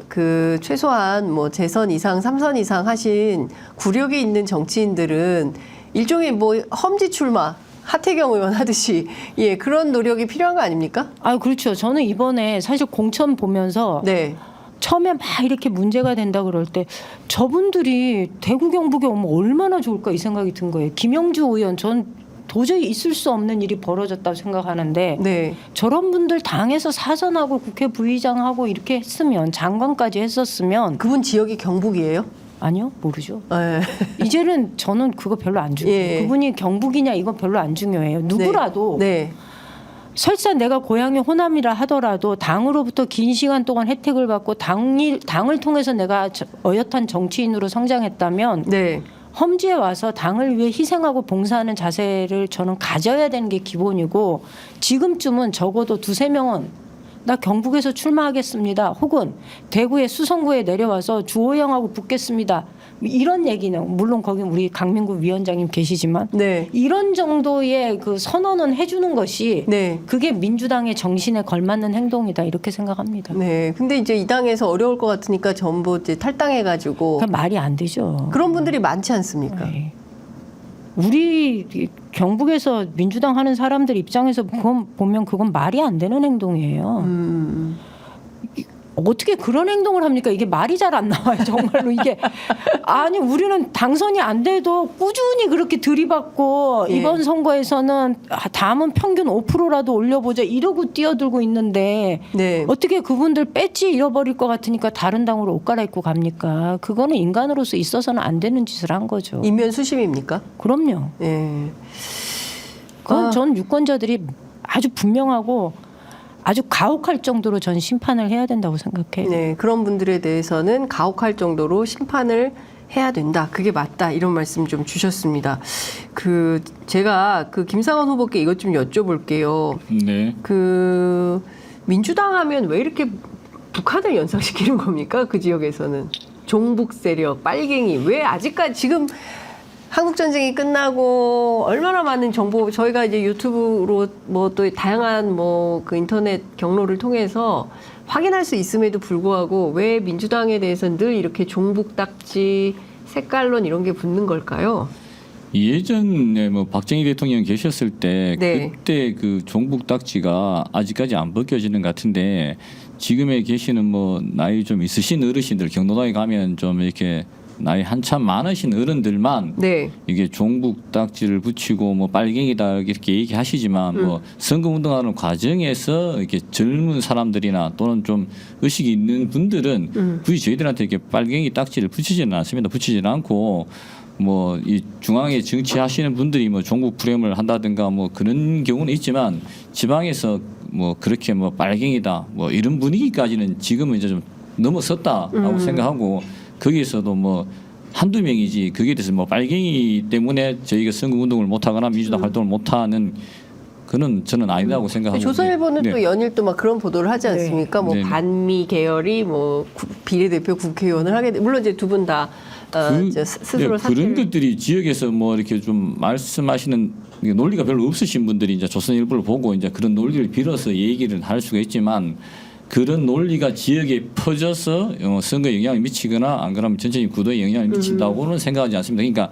그 최소한 뭐 재선 이상 3선 이상 하신 구력이 있는 정치인들은 일종의 뭐 험지 출마 하태경 의원 하듯이 예 그런 노력이 필요한 거 아닙니까? 아 그렇죠. 저는 이번에 사실 공천 보면서 네. 처음에 막 이렇게 문제가 된다 그럴 때 저분들이 대구 경북에 오면 얼마나 좋을까 이 생각이 든 거예요. 김영주 의원 전 도저히 있을 수 없는 일이 벌어졌다고 생각하는데 네. 저런 분들 당에서 사선하고 국회 부의장하고 이렇게 했으면 장관까지 했었으면 그분 지역이 경북이에요? 아니요 모르죠. 네. 이제는 저는 그거 별로 안 중요해요. 예. 그분이 경북이냐 이건 별로 안 중요해요. 누구라도 네. 설사 내가 고향이 호남이라 하더라도 당으로부터 긴 시간 동안 혜택을 받고 당을 통해서 내가 어엿한 정치인으로 성장했다면 네. 험지에 와서 당을 위해 희생하고 봉사하는 자세를 저는 가져야 되는 게 기본이고 지금쯤은 적어도 2-3명은 나 경북에서 출마하겠습니다. 혹은 대구의 수성구에 내려와서 주호영하고 붙겠습니다. 이런 얘기는 물론 거기 우리 강민구 위원장님 계시지만 네. 이런 정도의 그 선언은 해주는 것이 네. 그게 민주당의 정신에 걸맞는 행동이다 이렇게 생각합니다. 네. 근데 이제 이 당에서 어려울 것 같으니까 전부 이제 탈당해가지고 그러니까 말이 안 되죠. 그런 분들이 많지 않습니까? 네. 우리 경북에서 민주당 하는 사람들 입장에서 그건 보면 그건 말이 안 되는 행동이에요. 어떻게 그런 행동을 합니까? 이게 말이 잘 안 나와요. 정말로 이게 아니 우리는 당선이 안 돼도 꾸준히 그렇게 들이받고 예. 이번 선거에서는 다음은 평균 5%라도 올려보자 이러고 뛰어들고 있는데 네. 어떻게 그분들 배지 잃어버릴 것 같으니까 다른 당으로 옷 갈아입고 갑니까? 그거는 인간으로서 있어서는 안 되는 짓을 한 거죠. 인면 수심입니까? 그럼요. 예. 그건 전 유권자들이 아주 분명하고 아주 가혹할 정도로 전 심판을 해야 된다고 생각해요. 네, 그런 분들에 대해서는 가혹할 정도로 심판을 해야 된다. 그게 맞다. 이런 말씀 좀 주셨습니다. 제가 김상원 후보께 이것 좀 여쭤볼게요. 네. 민주당 하면 왜 이렇게 북한을 연상시키는 겁니까? 그 지역에서는 종북 세력, 빨갱이 왜 아직까지 지금 한국 전쟁이 끝나고 얼마나 많은 정보 저희가 이제 유튜브로 뭐 또 다양한 뭐 그 인터넷 경로를 통해서 확인할 수 있음에도 불구하고 왜 민주당에 대해서는 늘 이렇게 종북 딱지, 색깔론 이런 게 붙는 걸까요? 예전에 뭐 박정희 대통령 계셨을 때 네. 그때 그 종북 딱지가 아직까지 안 벗겨지는 것 같은데 지금에 계시는 뭐 나이 좀 있으신 어르신들 경로당에 가면 좀 이렇게 나이 한참 많으신 어른들만 네. 이게 종북 딱지를 붙이고 뭐 빨갱이다 이렇게 얘기하시지만 뭐 선거 운동하는 과정에서 이렇게 젊은 사람들이나 또는 좀 의식이 있는 분들은 굳이 저희들한테 이렇게 빨갱이 딱지를 붙이지는 않습니다. 붙이지는 않고 뭐 이 중앙에 정치하시는 분들이 뭐 종북 프레임을 한다든가 뭐 그런 경우는 있지만 지방에서 뭐 그렇게 뭐 빨갱이다 뭐 이런 분위기까지는 지금은 이제 좀 넘어섰다라고 생각하고 거기에서도 뭐 한두 명이지 거기에 대해서 뭐 빨갱이 때문에 저희가 선거 운동을 못하거나 민주당 활동을 못하는 그는 저는 아니라고 생각하고 조선일보는 네. 또 연일 또 막 그런 보도를 하지 않습니까? 뭐 네. 반미 계열이 뭐 비례대표 국회의원을 하게 돼. 물론 이제 두 분 다 스스로 네, 사실 그런 것들이 지역에서 뭐 이렇게 좀 말씀하시는 논리가 별로 없으신 분들이 이제 조선일보를 보고 이제 그런 논리를 빌어서 얘기를 할 수가 있지만 그런 논리가 지역에 퍼져서 선거에 영향을 미치거나 안 그러면 전체적인 구도에 영향을 미친다고는 생각하지 않습니다. 그러니까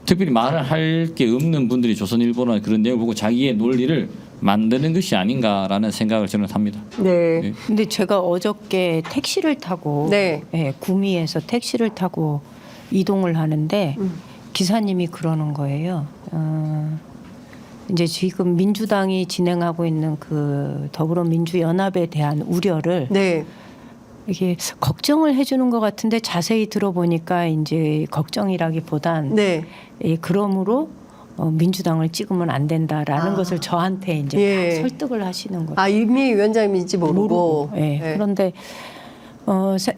특별히 말을 할 게 없는 분들이 조선일보나 그런 내용을 보고 자기의 논리를 만드는 것이 아닌가라는 생각을 저는 합니다. 네. 네. 근데 제가 어저께 택시를 타고 네. 구미에서 택시를 타고 이동을 하는데 기사님이 그러는 거예요. 이제 지금 민주당이 진행하고 있는 그 더불어민주연합에 대한 우려를 네. 이게 걱정을 해주는 것 같은데 자세히 들어보니까 이제 걱정이라기보단 네. 그러므로 민주당을 찍으면 안 된다라는 것을 저한테 이제 예. 설득을 하시는 거예요. 아 이미 위원장님인지 모르고. 예. 네. 그런데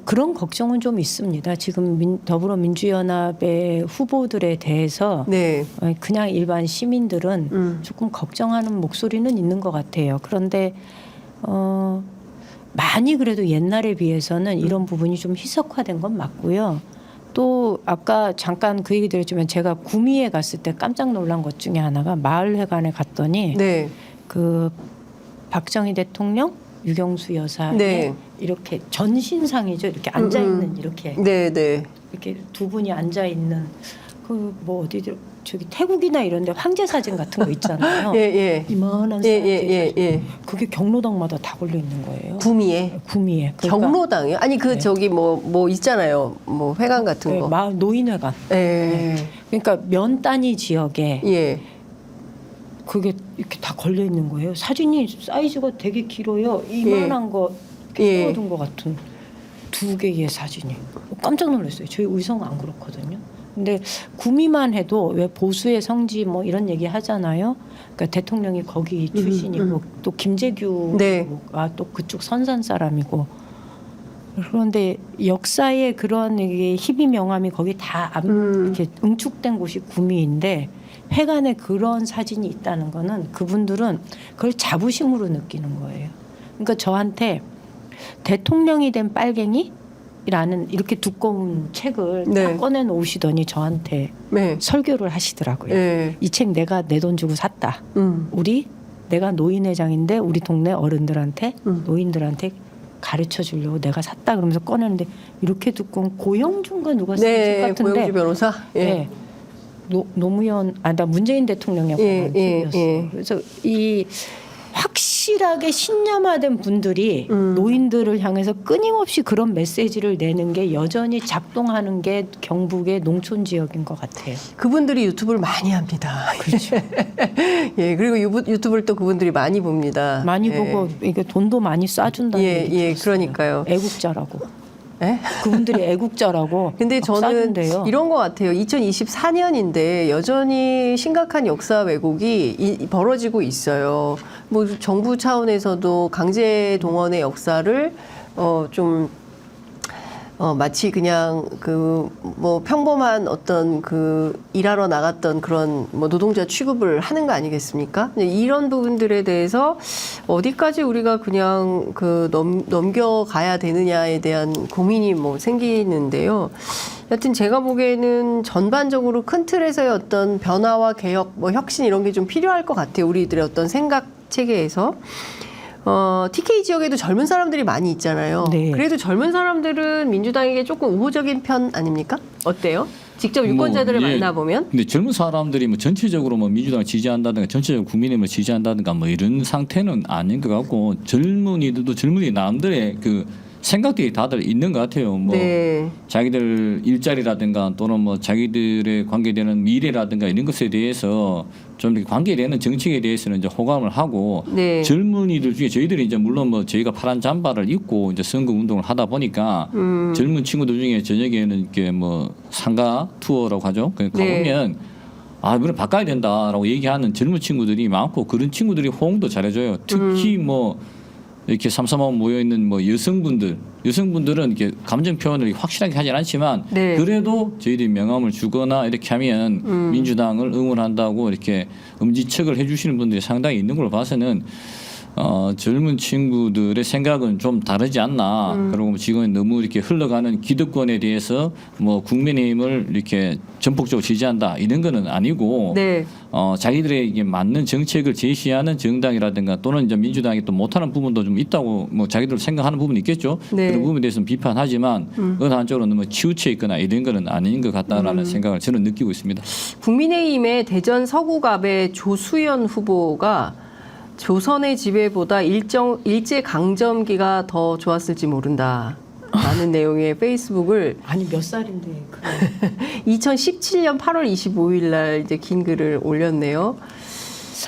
그런 걱정은 좀 있습니다. 지금 더불어민주연합의 후보들에 대해서 네. 그냥 일반 시민들은 조금 걱정하는 목소리는 있는 것 같아요. 그런데 많이 그래도 옛날에 비해서는 이런 부분이 좀 희석화된 건 맞고요. 또 아까 잠깐 그 얘기 드렸지만 제가 구미에 갔을 때 깜짝 놀란 것 중에 하나가 마을회관에 갔더니 네. 그 박정희 대통령, 유경수 여사의 네. 이렇게 전신상이죠. 이렇게 앉아 있는 이렇게 네. 네. 이렇게 두 분이 앉아 있는 그 뭐 어디들 저기 태국이나 이런데 황제 사진 같은 거 있잖아요. 예. 예. 이만한 예. 사진. 예. 예. 그게 경로당마다 다 걸려 있는 거예요. 구미에. 구미에. 그러니까 경로당이요? 아니 그 네. 저기 뭐 있잖아요. 뭐 회관 같은 네, 거. 마을 노인회관. 예. 그러니까 면 단위 지역에 예. 그게 이렇게 다 걸려 있는 거예요. 사진이 사이즈가 되게 길어요. 이만한 거 예. 띄워둔 것 같은 두 개의 사진이. 깜짝 놀랐어요. 저희 의성 안 그렇거든요. 근데 구미만 해도 왜 보수의 성지 뭐 이런 얘기 하잖아요. 그러니까 대통령이 거기 출신이고 또 김재규가 네. 또 그쪽 선산 사람이고 그런데 역사의 그런 이게 희비 명함이 거기 다 이렇게 응축된 곳이 구미인데 회관에 그런 사진이 있다는 거는 그분들은 그걸 자부심으로 느끼는 거예요. 그러니까 저한테 대통령이 된 빨갱이라는 이렇게 두꺼운 책을 네. 딱 꺼내 놓으시더니 저한테 네. 설교를 하시더라고요. 예. 이 책 내가 내 돈 주고 샀다. 내가 노인회장인데 우리 동네 어른들한테 노인들한테 가르쳐 주려고 내가 샀다 그러면서 꺼내는데 이렇게 두꺼운 고영준과 누가 쓴 책 네. 같은데 고영주 변호사. 예. 네. 노무현 나 문재인 대통령의 예, 예, 책이었어요. 예. 그래서 이 확실하게 신념화된 분들이 노인들을 향해서 끊임없이 그런 메시지를 내는 게 여전히 작동하는 게 경북의 농촌 지역인 것 같아요. 그분들이 유튜브를 많이 합니다. 그렇죠. 예, 그리고 유튜브를 또 그분들이 많이 봅니다. 많이 예. 보고 이게 돈도 많이 쏴준다는 예, 얘기 예, 들었어요. 그러니까요. 애국자라고. 예? 그분들이 애국자라고. 근데 막 저는 쏴준대요. 이런 것 같아요. 2024년인데 여전히 심각한 역사 왜곡이 벌어지고 있어요. 뭐 정부 차원에서도 강제 동원의 역사를 좀 마치 그냥 그 뭐 평범한 어떤 그 일하러 나갔던 그런 뭐 노동자 취급을 하는 거 아니겠습니까? 이런 부분들에 대해서 어디까지 우리가 그냥 그 넘겨가야 되느냐에 대한 고민이 뭐 생기는데요. 여튼 제가 보기에는 전반적으로 큰 틀에서의 어떤 변화와 개혁, 뭐 혁신 이런 게 좀 필요할 것 같아요. 우리들의 어떤 생각 체계에서. TK 지역에도 젊은 사람들이 많이 있잖아요. 네. 그래도 젊은 사람들은 민주당에게 조금 우호적인 편 아닙니까? 어때요? 직접 유권자들을 뭐, 예. 만나보면? 근데 젊은 사람들이 뭐 전체적으로 뭐 민주당을 지지한다든가 전체적으로 국민의힘을 지지한다든가 뭐 이런 상태는 아닌 것 같고 젊은이들도 젊은이 남들의 그 생각들이 다들 있는 것 같아요. 뭐 네. 자기들 일자리라든가 또는 뭐 자기들의 관계되는 미래라든가 이런 것에 대해서 좀 이렇게 관계되는 정책에 대해서는 이제 호감을 하고 네. 젊은이들 중에 저희들이 이제 물론 뭐 저희가 파란 잠바를 입고 이제 선거 운동을 하다 보니까 젊은 친구들 중에 저녁에는 이렇게 뭐 상가 투어라고 하죠. 그 네. 가보면 이번에 바꿔야 된다라고 얘기하는 젊은 친구들이 많고 그런 친구들이 호응도 잘해줘요. 특히 뭐 이렇게 삼삼오오 모여 있는 뭐 여성분들은 이렇게 감정 표현을 확실하게 하진 않지만 네. 그래도 저희들이 명함을 주거나 이렇게 하면 민주당을 응원한다고 이렇게 엄지척을 해주시는 분들이 상당히 있는 걸로 봐서는 젊은 친구들의 생각은 좀 다르지 않나. 그리고 지금 너무 이렇게 흘러가는 기득권에 대해서 뭐 국민의힘을 이렇게 전폭적으로 지지한다 이런 거는 아니고 네. 자기들에게 맞는 정책을 제시하는 정당이라든가 또는 이제 민주당이 또 못하는 부분도 좀 있다고 뭐 자기들 생각하는 부분이 있겠죠. 네. 그런 부분에 대해서는 비판하지만 어느 한쪽으로 너무 치우쳐 있거나 이런 거는 아닌 것 같다라는 생각을 저는 느끼고 있습니다. 국민의힘의 대전 서구갑의 조수연 후보가 조선의 지배보다 일제 강점기가 더 좋았을지 모른다. 라는 내용의 페이스북을 아니 몇 살인데 그래. 2017년 8월 25일 날 이제 긴 글을 올렸네요.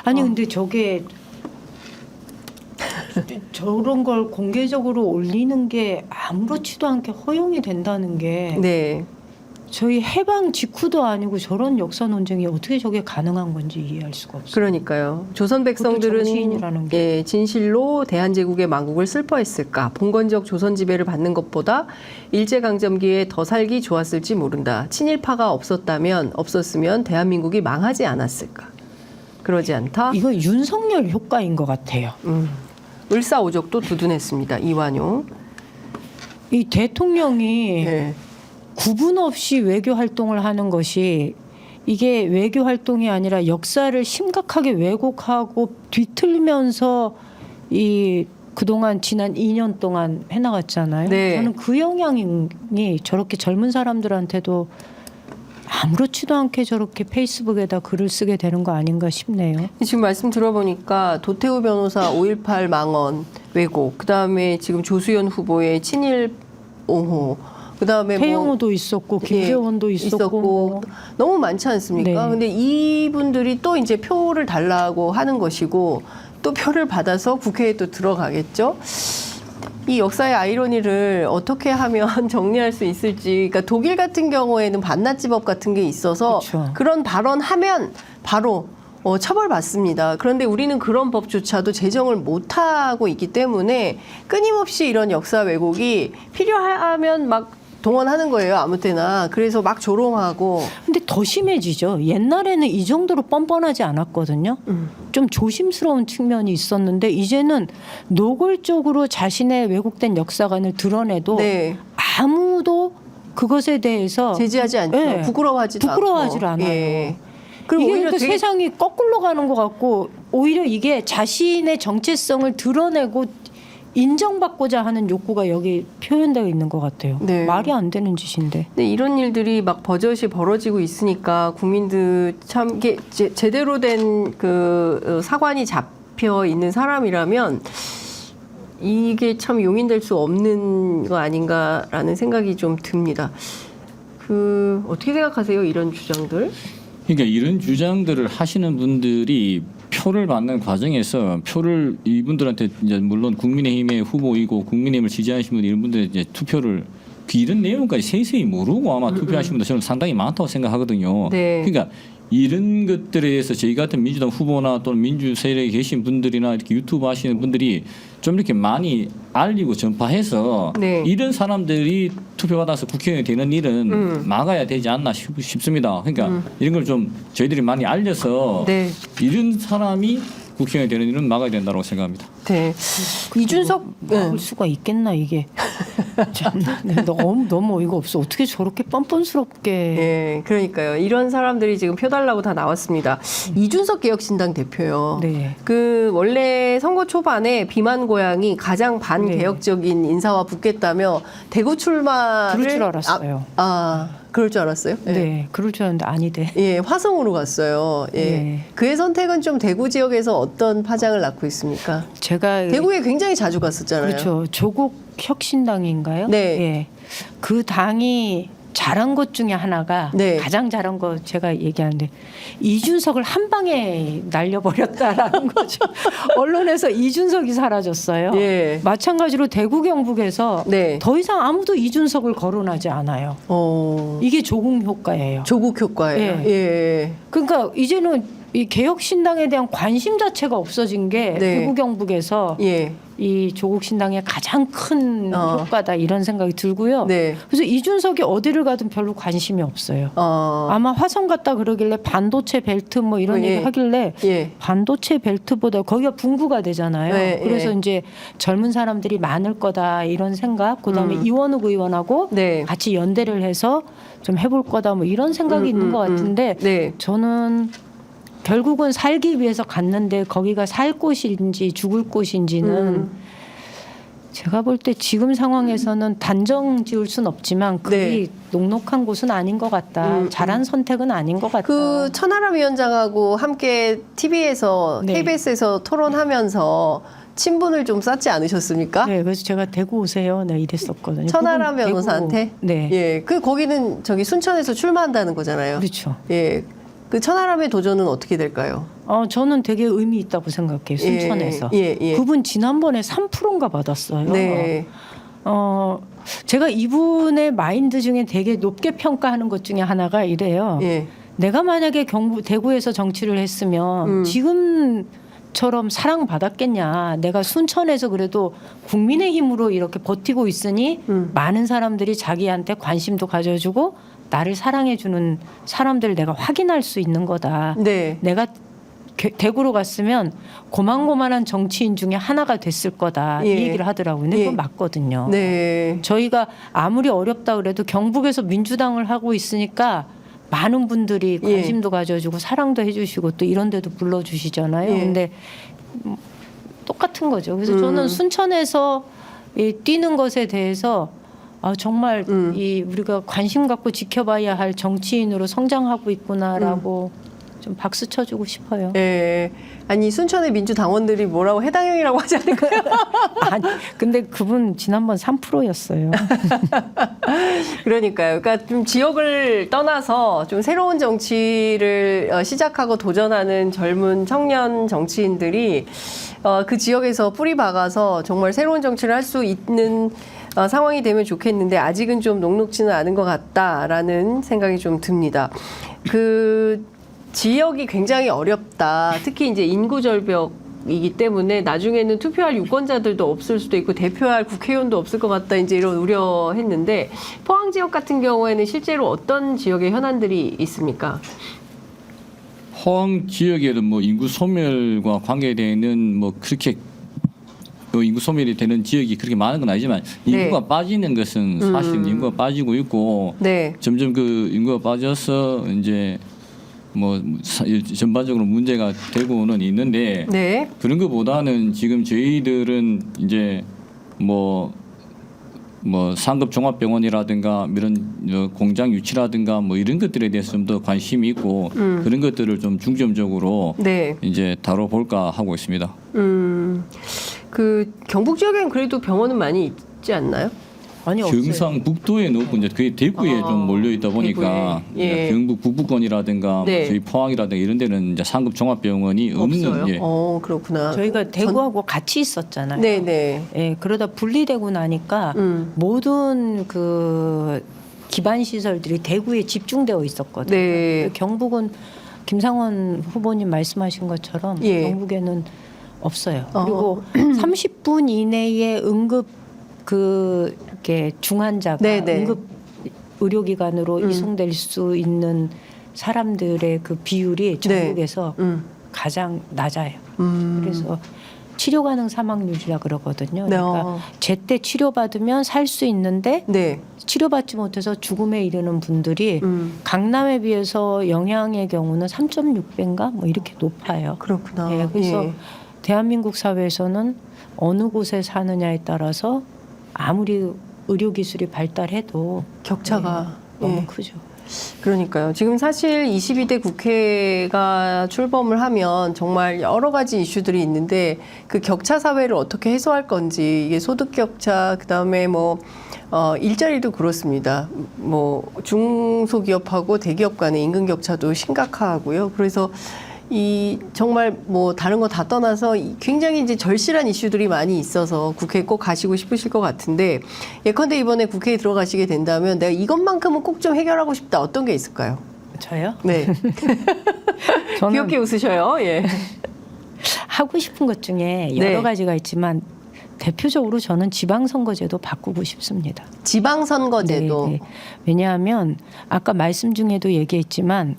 아니 근데 저게 저런 걸 공개적으로 올리는 게 아무렇지도 않게 허용이 된다는 게 네. 저희 해방 직후도 아니고 저런 역사 논쟁이 어떻게 저게 가능한 건지 이해할 수가 없어요. 그러니까요. 조선 백성들은 정치인이라는 게. 예, 진실로 대한제국의 망국을 슬퍼했을까? 봉건적 조선 지배를 받는 것보다 일제강점기에 더 살기 좋았을지 모른다. 친일파가 없었으면 대한민국이 망하지 않았을까? 그러지 않다. 이거 윤석열 효과인 것 같아요. 을사오적도 두둔했습니다. 이완용. 이 대통령이 네. 구분 없이 외교 활동을 하는 것이 이게 외교 활동이 아니라 역사를 심각하게 왜곡하고 뒤틀면서 이 그동안 지난 2년 동안 해나갔잖아요. 네. 저는 그 영향이 저렇게 젊은 사람들한테도 아무렇지도 않게 저렇게 페이스북에다 글을 쓰게 되는 거 아닌가 싶네요. 지금 말씀 들어보니까 도태우 변호사 5.18 망언 왜곡, 그다음에 지금 조수연 후보의 친일 옹호, 그다음에 태영호도 있었고 김재원도 있었고 뭐. 너무 많지 않습니까? 네. 근데 이분들이 또 이제 표를 달라고 하는 것이고 또 표를 받아서 국회에 또 들어가겠죠. 이 역사의 아이러니를 어떻게 하면 정리할 수 있을지. 그러니까 독일 같은 경우에는 반나치법 같은 게 있어서 그렇죠. 그런 발언하면 바로 처벌받습니다. 그런데 우리는 그런 법조차도 제정을 못하고 있기 때문에 끊임없이 이런 역사 왜곡이 필요하면 막 동원하는 거예요. 아무 때나. 그래서 막 조롱하고. 근데 더 심해지죠. 옛날에는 이 정도로 뻔뻔하지 않았거든요. 좀 조심스러운 측면이 있었는데 이제는 노골적으로 자신의 왜곡된 역사관을 드러내도 네. 아무도 그것에 대해서 제지하지 않죠. 네. 부끄러워하지도 부끄러워하지를 않고. 않아요. 예. 그리고 이게 오히려 그러니까 되게 세상이 거꾸로 가는 것 같고 오히려 이게 자신의 정체성을 드러내고 인정받고자 하는 욕구가 여기 표현되어 있는 것 같아요. 네. 말이 안 되는 짓인데. 근데 이런 일들이 막 버젓이 벌어지고 있으니까 국민들 참 이게 제대로 된 그 사관이 잡혀 있는 사람이라면 이게 참 용인될 수 없는 거 아닌가라는 생각이 좀 듭니다. 어떻게 생각하세요? 이런 주장들? 그러니까 이런 주장들을 하시는 분들이 표를 받는 과정에서 표를 이분들한테 이제 물론 국민의힘의 후보이고 국민의힘을 지지하시는 분들 이런 분들 이제 투표를 이런 내용까지 세세히 모르고 아마 투표하시는 분들 저는 상당히 많다고 생각하거든요. 네. 그러니까 이런 것들에 대해서 저희 같은 민주당 후보나 또는 민주 세력에 계신 분들이나 이렇게 유튜브 하시는 분들이 좀 이렇게 많이 알리고 전파해서 네. 이런 사람들이 투표받아서 국회의원이 되는 일은 막아야 되지 않나 싶습니다. 그러니까 이런 걸 좀 저희들이 많이 알려서 네. 이런 사람이 국회의원이 되는 일은 막아야 된다고 생각합니다. 네. 이준석 막을 수가 있겠나 이게. 참, 너무 어이가 없어. 어떻게 저렇게 뻔뻔스럽게. 네, 그러니까요. 이런 사람들이 지금 표 달라고 다 나왔습니다. 이준석 개혁신당 대표요. 네. 원래 선거 초반에 비만 고양이 가장 반개혁적인 인사와 붙겠다며 대구 출마를 그럴 줄 알았어요. 그럴 줄 알았어요? 네, 그럴 줄 알았는데 아니대. 예, 화성으로 갔어요. 예. 네. 그의 선택은 좀 대구 지역에서 어떤 파장을 낳고 있습니까? 제가 대구에 굉장히 자주 갔었잖아요. 그렇죠. 조국 혁신당인가요? 네. 예. 그 당이 잘한 것 중에 하나가 네. 가장 잘한 거 제가 얘기하는데 이준석을 한 방에 날려버렸다라는 거죠. 언론에서 이준석이 사라졌어요. 예. 마찬가지로 대구 경북에서 네. 더 이상 아무도 이준석을 거론하지 않아요. 이게 조국 효과예요. 조국 효과예요. 예. 예. 그러니까 이제는 이 개혁신당에 대한 관심 자체가 없어진 게 네. 대구 경북에서 예. 이 조국 신당의 가장 큰 효과다 이런 생각이 들고요. 네. 그래서 이준석이 어디를 가든 별로 관심이 없어요. 아마 화성 갔다 그러길래 반도체 벨트 뭐 이런 예. 얘기 하길래 예. 반도체 벨트보다 거기가 분구가 되잖아요. 네, 그래서 예. 이제 젊은 사람들이 많을 거다 이런 생각. 그다음에 이원욱 의원하고 네. 같이 연대를 해서 좀 해볼 거다 뭐 이런 생각이 있는 것 같은데 네. 저는 결국은 살기 위해서 갔는데 거기가 살 곳인지 죽을 곳인지는 제가 볼 때 지금 상황에서는 단정 지을 순 없지만 그게 네. 녹록한 곳은 아닌 것 같다. 잘한 선택은 아닌 것 같다. 그 천하람 위원장하고 함께 TV에서 네. KBS에서 토론하면서 친분을 좀 쌓지 않으셨습니까? 네, 그래서 제가 대구 오세요. 네, 이랬었거든요. 천하람 그분 변호사한테? 대구, 네, 예. 그 거기는 저기 순천에서 출마한다는 거잖아요. 그렇죠. 예. 그 천하람의 도전은 어떻게 될까요? 저는 되게 의미 있다고 생각해요. 순천에서. 예, 예. 그분 지난번에 3%인가 받았어요. 네. 제가 이분의 마인드 중에 되게 높게 평가하는 것 중에 하나가 이래요. 예. 내가 만약에 대구에서 정치를 했으면 지금처럼 사랑받았겠냐. 내가 순천에서 그래도 국민의힘으로 이렇게 버티고 있으니 많은 사람들이 자기한테 관심도 가져주고 나를 사랑해주는 사람들을 내가 확인할 수 있는 거다. 네. 내가 대구로 갔으면 고만고만한 정치인 중에 하나가 됐을 거다. 예. 이 얘기를 하더라고요. 근데 예. 그건 맞거든요. 네. 저희가 아무리 어렵다 그래도 경북에서 민주당을 하고 있으니까 많은 분들이 예. 관심도 가져주고 사랑도 해주시고 또 이런 데도 불러주시잖아요. 예. 근데 똑같은 거죠. 그래서 저는 순천에서 뛰는 것에 대해서 정말 이 우리가 관심 갖고 지켜봐야 할 정치인으로 성장하고 있구나라고 좀 박수 쳐주고 싶어요. 예. 아니 순천의 민주당원들이 뭐라고 해당형이라고 하지 않을까요? 아니, 근데 그분 지난번 3%였어요. 그러니까요. 그러니까 좀 지역을 떠나서 좀 새로운 정치를 시작하고 도전하는 젊은 청년 정치인들이 그 지역에서 뿌리 박아서 정말 새로운 정치를 할 수 있는 상황이 되면 좋겠는데 아직은 좀 녹록지는 않은 것 같다라는 생각이 좀 듭니다. 그 지역이 굉장히 어렵다. 특히 이제 인구 절벽이기 때문에 나중에는 투표할 유권자들도 없을 수도 있고 대표할 국회의원도 없을 것 같다. 이제 이런 우려했는데 포항 지역 같은 경우에는 실제로 어떤 지역의 현안들이 있습니까? 포항 지역에는 뭐 인구 소멸과 관계되는 뭐 그렇게 인구 소멸이 되는 지역이 그렇게 많은 건 아니지만 인구가 네. 빠지는 것은 사실 인구가 빠지고 있고 네. 점점 그 인구가 빠져서 이제 뭐 전반적으로 문제가 되고는 있는데 네. 그런 것보다는 지금 저희들은 이제 뭐 상급 종합병원이라든가 이런 공장 유치라든가 뭐 이런 것들에 대해서 좀 더 관심이 있고 그런 것들을 좀 중점적으로 네. 이제 다뤄볼까 하고 있습니다. 그 경북 지역에는 그래도 병원은 많이 있지 않나요? 아니 없어요. 경상북도에 높고 이제 그게 대구에 좀 몰려 있다 보니까 대구에. 예. 경북 북부권이라든가 네. 저희 포항이라든가 이런 데는 이제 상급 종합병원이 없는 없어요. 예. 그렇구나. 저희가 대구하고 같이 있었잖아요. 네네. 예, 그러다 분리되고 나니까 모든 그 기반 시설들이 대구에 집중되어 있었거든요. 네. 경북은 김상원 후보님 말씀하신 것처럼 예. 경북에는 없어요. 그리고 30분 이내에 응급 이렇게 중환자가 네네. 응급 의료기관으로 이송될 수 있는 사람들의 그 비율이 전국에서 가장 낮아요. 그래서 치료 가능 사망률이라 그러거든요. 네. 그러니까 제때 치료받으면 살 수 있는데 네. 치료받지 못해서 죽음에 이르는 분들이 강남에 비해서 영양의 경우는 3.6배인가 뭐 이렇게 높아요. 그렇구나. 예, 그래서 예. 대한민국 사회에서는 어느 곳에 사느냐에 따라서 아무리 의료 기술이 발달해도 격차가 너무 예. 크죠. 그러니까요. 지금 사실 22대 국회가 출범을 하면 정말 여러 가지 이슈들이 있는데 그 격차 사회를 어떻게 해소할 건지 이게 소득 격차 그다음에 뭐 일자리도 그렇습니다. 뭐 중소기업하고 대기업 간의 임금 격차도 심각하고요. 그래서 이 정말 뭐 다른 거 다 떠나서 굉장히 이제 절실한 이슈들이 많이 있어서 국회에 꼭 가시고 싶으실 것 같은데, 예컨대 이번에 국회에 들어가시게 된다면 내가 이것만큼은 꼭 좀 해결하고 싶다, 어떤 게 있을까요? 저요? 네. 저는 귀엽게 웃으셔요. 예. 하고 싶은 것 중에 여러 네. 가지가 있지만 대표적으로 저는 지방선거제도 바꾸고 싶습니다. 지방선거제도. 네. 왜냐하면 아까 말씀 중에도 얘기했지만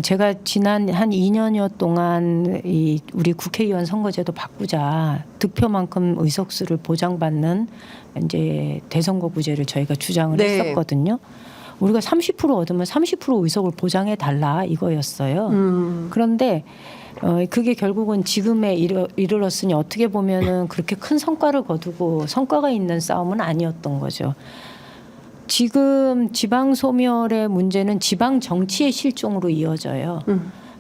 제가 지난 한 2년여 동안 이 우리 국회의원 선거제도 바꾸자, 득표만큼 의석수를 보장받는 이제 대선거구제를 저희가 주장을 네. 했었거든요. 우리가 30% 얻으면 30% 의석을 보장해 달라 이거였어요. 그런데 그게 결국은 지금에 이르렀으니 어떻게 보면은 그렇게 큰 성과를 거두고 성과가 있는 싸움은 아니었던 거죠. 지금 지방 소멸의 문제는 지방 정치의 실종으로 이어져요.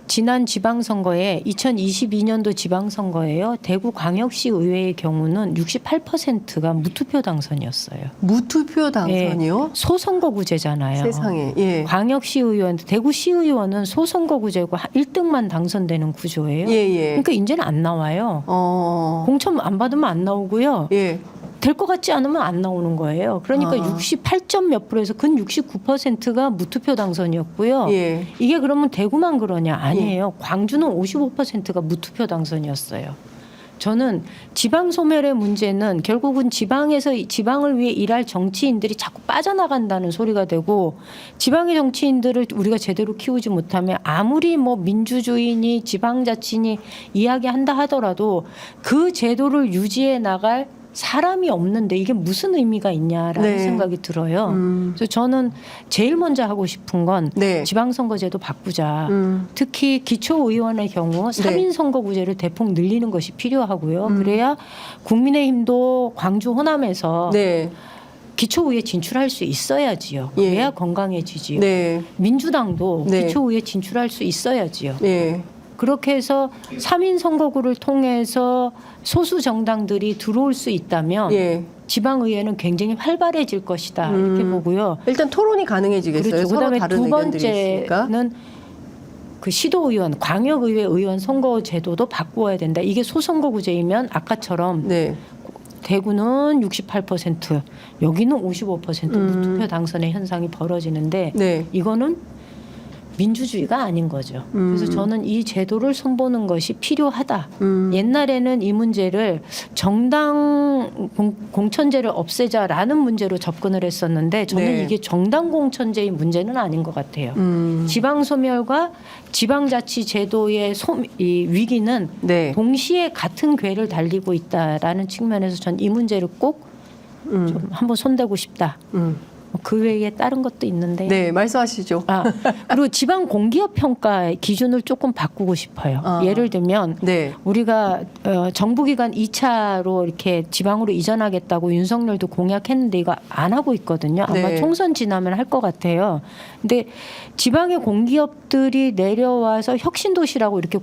지난 지방선거에 2022년도 지방선거에요. 대구광역시 의회의 경우는 68%가 무투표 당선이었어요. 무투표 당선이요? 예, 소선거구제잖아요. 세상에. 예. 광역시 의원, 대구시 의원은 소선거구제고 1등만 당선되는 구조예요. 예, 예. 그러니까 이제는 안 나와요. 공천 안 받으면 안 나오고요. 예. 될 것 같지 않으면 안 나오는 거예요. 그러니까 68점 몇 프로에서 근 69%가 무투표 당선이었고요. 예. 이게 그러면 대구만 그러냐? 아니에요. 광주는 55%가 무투표 당선이었어요. 저는 지방 소멸의 문제는 결국은 지방에서 지방을 위해 일할 정치인들이 자꾸 빠져나간다는 소리가 되고, 지방의 정치인들을 우리가 제대로 키우지 못하면 아무리 뭐 민주주의니 지방자치니 이야기한다 하더라도 그 제도를 유지해 나갈 사람이 없는데 이게 무슨 의미가 있냐라는 네. 생각이 들어요. 그래서 저는 제일 먼저 하고 싶은 건 네. 지방선거제도 바꾸자. 특히 기초의원의 경우 3인 선거구제를 대폭 늘리는 것이 필요하고요. 그래야 국민의힘도 광주 호남에서 네. 기초의회 진출할 수 있어야지요. 예. 그래야 건강해지지요. 네. 민주당도 네. 기초의회 진출할 수 있어야지요. 네. 그렇게 해서 3인 선거구를 통해서 소수 정당들이 들어올 수 있다면 예. 지방의회는 굉장히 활발해질 것이다 이렇게 보고요. 일단 토론이 가능해지겠어요. 그렇죠. 서로 그다음에 다른 두 의견들이 있으니까. 번째는 그 시도의원, 광역의회 의원 선거 제도도 바꾸어야 된다. 이게 소선거구제이면 아까처럼 네. 대구는 68%, 여기는 55% 무투표 당선의 현상이 벌어지는데 네. 이거는 민주주의가 아닌 거죠. 그래서 저는 이 제도를 손보는 것이 필요하다. 옛날에는 이 문제를 정당 공천제를 없애자라는 문제로 접근을 했었는데 저는 네. 이게 정당 공천제의 문제는 아닌 것 같아요. 지방 소멸과 지방자치 제도의 이 위기는 네. 동시에 같은 궤를 달리고 있다라는 측면에서 전 이 문제를 꼭 좀 한번 손대고 싶다. 그 외에 다른 것도 있는데. 네, 말씀하시죠. 그리고 지방 공기업 평가 기준을 조금 바꾸고 싶어요. 예를 들면 네. 우리가 정부기관 2차로 이렇게 지방으로 이전하겠다고 윤석열도 공약했는데 이거 안 하고 있거든요. 아마 네. 총선 지나면 할 것 같아요. 근데 지방의 공기업들이 내려와서 혁신도시라고 이렇게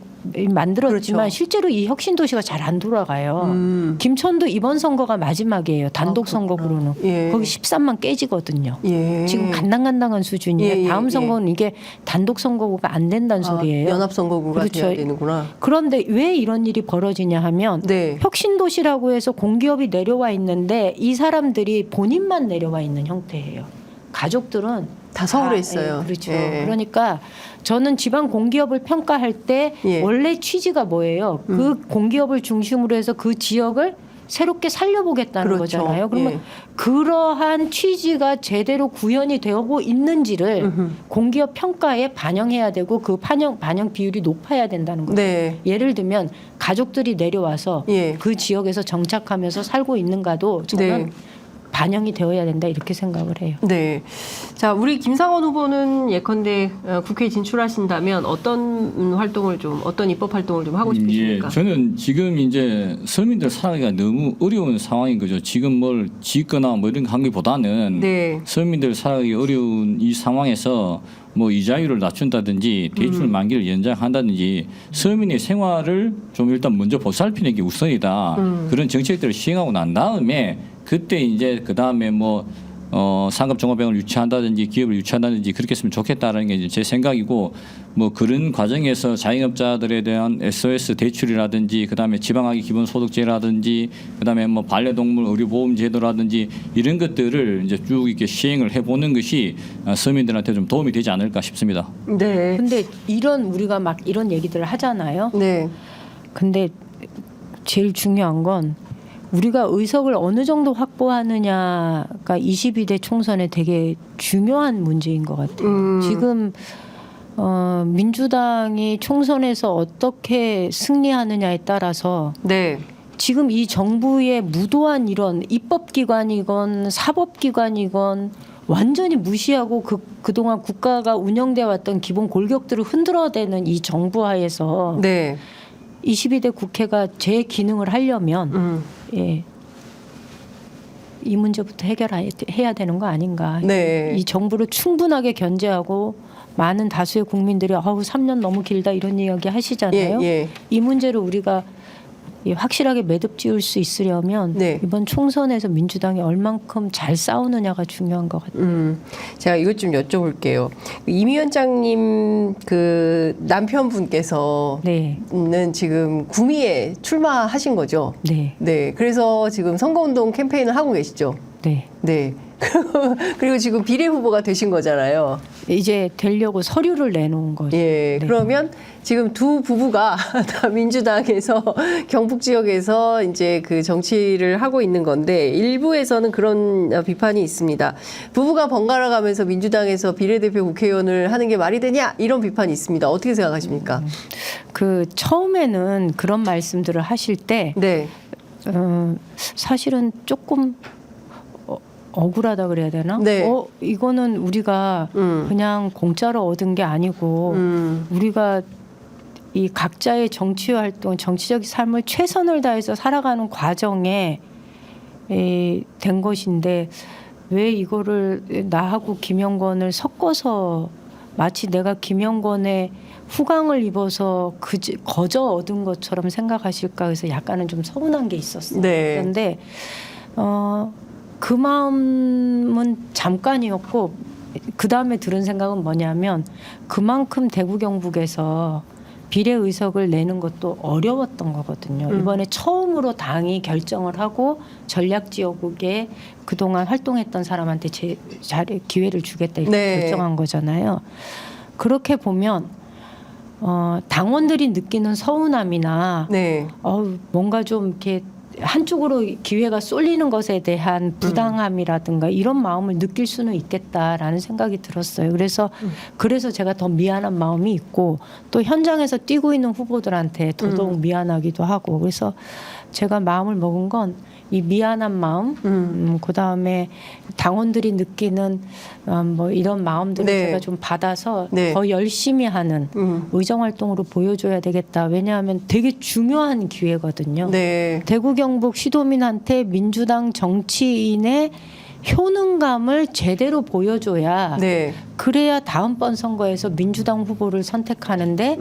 만들었지만 그렇죠. 실제로 이 혁신도시가 잘 안 돌아가요. 김천도 이번 선거가 마지막이에요. 단독 선거구로는. 예. 거기 13만 깨지거든요. 예. 지금 간당간당한 수준이에요. 예, 예, 다음 예. 선거는 이게 단독 선거구가 안 된다는 소리예요. 연합선거구가 그렇죠. 돼야 되는구나. 그런데 왜 이런 일이 벌어지냐 하면 네. 혁신도시라고 해서 공기업이 내려와 있는데 이 사람들이 본인만 내려와 있는 형태예요. 가족들은 다 서울에 다, 있어요. 예, 그렇죠. 예. 그러니까 저는 지방 공기업을 평가할 때 예. 원래 취지가 뭐예요? 그 공기업을 중심으로 해서 그 지역을 새롭게 살려보겠다는 그렇죠. 거잖아요. 그러면 예. 그러한 취지가 제대로 구현이 되고 있는지를 공기업 평가에 반영해야 되고 그 반영 비율이 높아야 된다는 거예요. 네. 예를 들면 가족들이 내려와서 예. 그 지역에서 정착하면서 살고 있는가도 저는 네. 반영이 되어야 된다 이렇게 생각을 해요. 네. 자, 우리 김상원 후보는 예컨대 국회에 진출하신다면 어떤 입법 활동을 좀 하고 싶으십니까? 예, 저는 지금 이제 서민들 살아가기가 너무 어려운 상황인 거죠. 지금 뭘 짓거나 뭐 이런 거 한 것보다는 네. 서민들 살아가기 어려운 이 상황에서 뭐 이자율을 낮춘다든지 대출 만기를 연장한다든지 서민의 생활을 좀 일단 먼저 보살피는 게 우선이다. 그런 정책들을 시행하고 난 다음에 그때 이제 그 다음에 뭐 상급 종합병을 유치한다든지 기업을 유치한다든지 그렇게 했으면 좋겠다라는 게 이제 제 생각이고 뭐 그런 과정에서 자영업자들에 대한 SOS 대출이라든지 그다음에 지방학위 기본소득제라든지 그다음에 뭐 반려동물 의료보험제도라든지 이런 것들을 이제 쭉 이렇게 시행을 해보는 것이 서민들한테 좀 도움이 되지 않을까 싶습니다. 네. 근데 우리가 막 이런 얘기들을 하잖아요. 네. 근데 제일 중요한 건 우리가 의석을 어느 정도 확보하느냐가 22대 총선에 되게 중요한 문제인 것 같아요. 지금 민주당이 총선에서 어떻게 승리하느냐에 따라서 네. 지금 이 정부의 무도한 이런 입법기관이건 사법기관이건 완전히 무시하고 그동안 국가가 운영돼 왔던 기본 골격들을 흔들어대는 이 정부 하에서 네. 22대 국회가 제 기능을 하려면 예, 이 문제부터 해결해야 되는 거 아닌가. 네. 이 정부를 충분하게 견제하고 많은 다수의 국민들이 3년 너무 길다 이런 이야기 하시잖아요. 예. 이 문제를 우리가 확실하게 매듭 지을 수 있으려면 네. 이번 총선에서 민주당이 얼만큼 잘 싸우느냐가 중요한 것 같아요. 제가 이것 좀 여쭤볼게요. 임 위원장님 그 남편분께서는 네. 지금 구미에 출마하신 거죠? 네. 네. 그래서 지금 선거운동 캠페인을 하고 계시죠? 네. 네. 그리고 지금 비례 후보가 되신 거잖아요. 이제 되려고 서류를 내놓은 거죠. 예. 네. 그러면 지금 두 부부가 다 민주당에서 경북 지역에서 이제 그 정치를 하고 있는 건데 일부에서는 그런 비판이 있습니다. 부부가 번갈아 가면서 민주당에서 비례대표 국회의원을 하는 게 말이 되냐 이런 비판이 있습니다. 어떻게 생각하십니까? 처음에는 그런 말씀들을 하실 때 네. 사실은 조금 억울하다 그래야 되나? 네. 이거는 우리가 그냥 공짜로 얻은 게 아니고 우리가 이 각자의 정치 활동, 정치적 삶을 최선을 다해서 살아가는 과정에 된 것인데 왜 이거를 나하고 김영건을 섞어서 마치 내가 김영건의 후광을 입어서 거저 얻은 것처럼 생각하실까 해서 약간은 좀 서운한 게 있었어요. 네. 그런데 그 마음은 잠깐이었고 그 다음에 들은 생각은 뭐냐면 그만큼 대구 경북에서 비례 의석을 내는 것도 어려웠던 거거든요. 이번에 처음으로 당이 결정을 하고 전략 지역국에 그동안 활동했던 사람한테 기회를 주겠다 이렇게 네. 결정한 거잖아요. 그렇게 보면 당원들이 느끼는 서운함이나 네. 뭔가 좀 이렇게 한쪽으로 기회가 쏠리는 것에 대한 부당함이라든가 이런 마음을 느낄 수는 있겠다라는 생각이 들었어요. 그래서 제가 더 미안한 마음이 있고 또 현장에서 뛰고 있는 후보들한테 더더욱 미안하기도 하고 그래서 제가 마음을 먹은 건 이 미안한 마음, 그다음에 당원들이 느끼는 뭐 이런 마음들을 네. 제가 좀 받아서 네. 더 열심히 하는 의정활동으로 보여줘야 되겠다. 왜냐하면 되게 중요한 기회거든요. 네. 대구 경북 시도민한테 민주당 정치인의 효능감을 제대로 보여줘야 네. 그래야 다음번 선거에서 민주당 후보를 선택하는데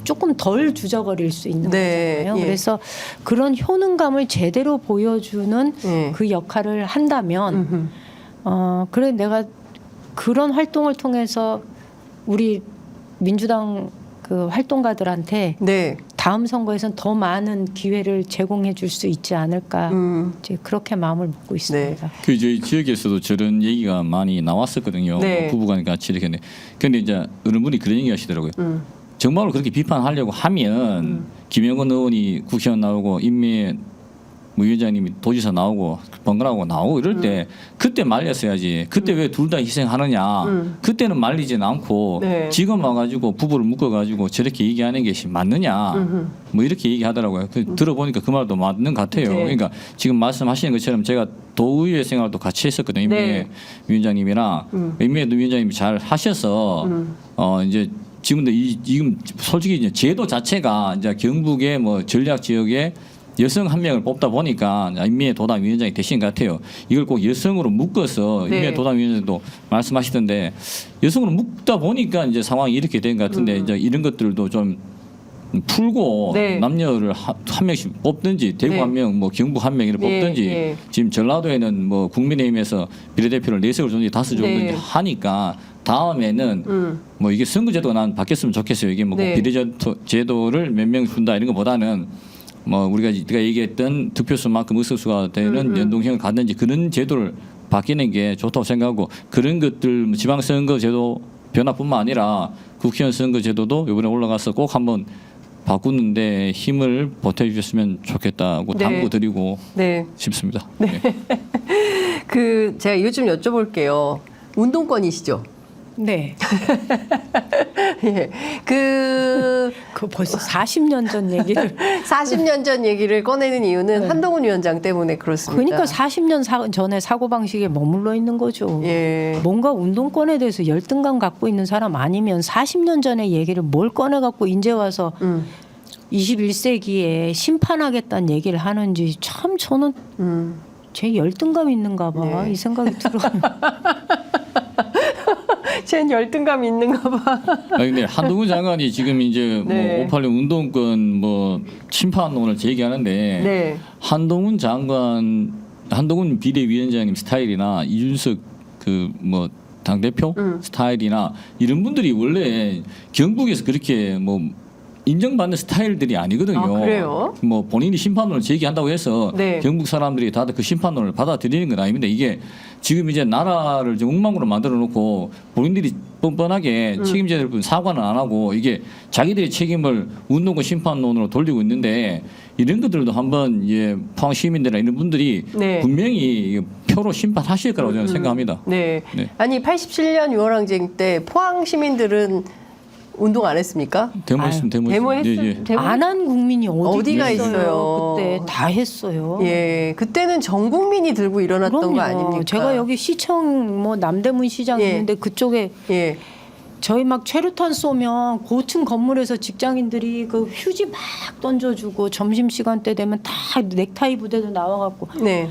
조금 덜 주저거릴 수 있는 네. 거잖아요. 예. 그래서 그런 효능감을 제대로 보여주는 예. 그 역할을 한다면 그래 내가 그런 활동을 통해서 우리 민주당 그 활동가들한테 네. 다음 선거에서는 더 많은 기회를 제공해 줄 수 있지 않을까 이제 그렇게 마음을 먹고 있습니다. 그 저희 지역에서도 저런 얘기가 많이 나왔었거든요. 네. 부부간 같이 이렇게. 근데 이제 어느 분이 그런 얘기 하시더라고요. 정말로 그렇게 비판하려고 하면 김영건 의원이 국회의원 나오고 임미애 위원장님이 도지사 나오고 번갈아가고 나오고 이럴 때 그때 말렸어야지. 그때 왜 둘 다 희생하느냐. 그때는 말리진 않고 네. 지금 와가지고 부부를 묶어가지고 저렇게 얘기하는 것이 맞느냐. 뭐 이렇게 얘기하더라고요. 들어보니까 그 말도 맞는 것 같아요. 네. 그러니까 지금 말씀하시는 것처럼 제가 도의회 생활도 같이 했었거든요. 임미애 네. 위원장님이랑 임미애 위원장님이 잘 하셔서 이제 지금도 지금 솔직히 이제 제도 자체가 이제 경북의 뭐 전략 지역에 여성 한 명을 뽑다 보니까 임미애 도당 위원장이 되신 것 같아요. 이걸 꼭 여성으로 묶어서 네. 임미애 도당 위원장도 말씀하시던데 여성으로 묶다 보니까 이제 상황이 이렇게 된 것 같은데 이제 이런 것들도 좀 풀고 네. 남녀를 한 명씩 뽑든지 대구 네. 한 명, 뭐 경북 한 명을 예, 뽑든지 예. 지금 전라도에는 뭐 국민의힘에서 비례대표를 4석을 줬는지 5석 줬는지 네. 하니까 다음에는 뭐 이게 선거제도가 난 바뀌었으면 좋겠어요. 이게 뭐 네. 비례제도를 몇 명 준다 이런 것보다는 뭐 우리가 얘기했던 득표수만큼 의석수가 되는 연동형을 갖는지 그런 제도를 바뀌는 게 좋다고 생각하고 그런 것들 뭐 지방선거제도 변화뿐만 아니라 국회의원 선거제도도 이번에 올라가서 꼭 한번 바꾸는데 힘을 보태주셨으면 좋겠다고 네. 당부드리고 네. 싶습니다. 네. 그 제가 이것 좀 여쭤볼게요. 운동권이시죠? 네. 예. 그 벌써 40년 전 얘기를. 40년 전 얘기를 꺼내는 이유는 한동훈 위원장 때문에 그렇습니다. 그러니까 40년 전에 사고방식에 머물러 있는 거죠. 예. 뭔가 운동권에 대해서 열등감 갖고 있는 사람 아니면 40년 전의 얘기를 뭘 꺼내갖고 이제 와서 21세기에 심판하겠다는 얘기를 하는지 참 저는 제 열등감 있는가 봐. 네. 이 생각이 들어요. 쟨 열등감 있는가 봐. 아니 근데 한동훈 장관이 지금 이제 네. 뭐 586 운동권 뭐 심판론을 제기하는데 네. 한동훈 비대위원장님 스타일이나 이준석 그 뭐 당대표 스타일이나 이런 분들이 원래 경북에서 그렇게 뭐 인정받는 스타일들이 아니거든요. 아, 그래요? 뭐 본인이 심판론을 제기한다고 해서 네. 경북 사람들이 다들 그 심판론을 받아들이는 건 아닙니다. 이게 지금 이제 나라를 좀 엉망으로 만들어 놓고 본인들이 뻔뻔하게 책임져야 될 부분 사과는 안 하고 이게 자기들의 책임을 운동권 심판론으로 돌리고 있는데 이런 것들도 한번 포항 시민들이나 이런 분들이 네. 분명히 표로 심판하실 거라고 저는 생각합니다. 네. 네. 아니 87년 6월 항쟁 때 포항 시민들은 운동 안 했습니까? 데모했으면 데모했을 데모 안 한 국민이 어디가 있어요. 있어요? 그때 다 했어요. 예, 그때는 전 국민이 들고 일어났던 거 그럼요. 아닙니까? 제가 여기 시청 뭐 남대문 시장 예. 있는데 그쪽에 예, 저희 막 최루탄 쏘면 고층 건물에서 직장인들이 그 휴지 막 던져주고 점심시간 때 되면 다 넥타이 부대도 나와갖고 네,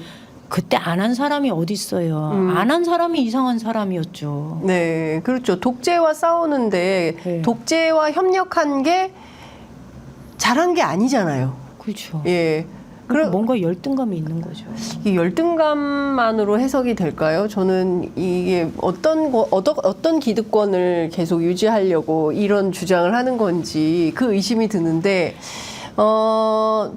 그때 안 한 사람이 어디 있어요. 안 한 사람이 이상한 사람이었죠. 네, 그렇죠. 독재와 싸우는데 네. 독재와 협력한 게 잘한 게 아니잖아요. 그렇죠. 예, 그럼 뭔가 열등감이 있는 거죠. 이 열등감만으로 해석이 될까요? 저는 이게 어떤 기득권을 계속 유지하려고 이런 주장을 하는 건지 그 의심이 드는데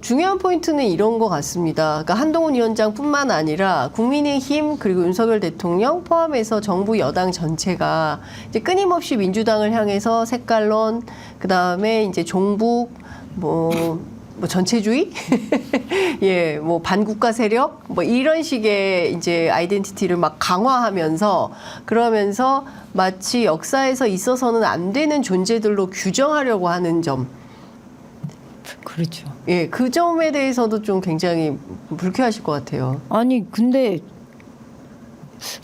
중요한 포인트는 이런 것 같습니다. 그러니까 한동훈 위원장뿐만 아니라 국민의힘 그리고 윤석열 대통령 포함해서 정부 여당 전체가 이제 끊임없이 민주당을 향해서 색깔론, 그 다음에 이제 종북, 뭐 전체주의, 예, 뭐 반국가 세력, 뭐 이런 식의 이제 아이덴티티를 막 강화하면서 그러면서 마치 역사에서 있어서는 안 되는 존재들로 규정하려고 하는 점. 그렇죠. 예, 그 점에 대해서도 좀 굉장히 불쾌하실 것 같아요. 아니 근데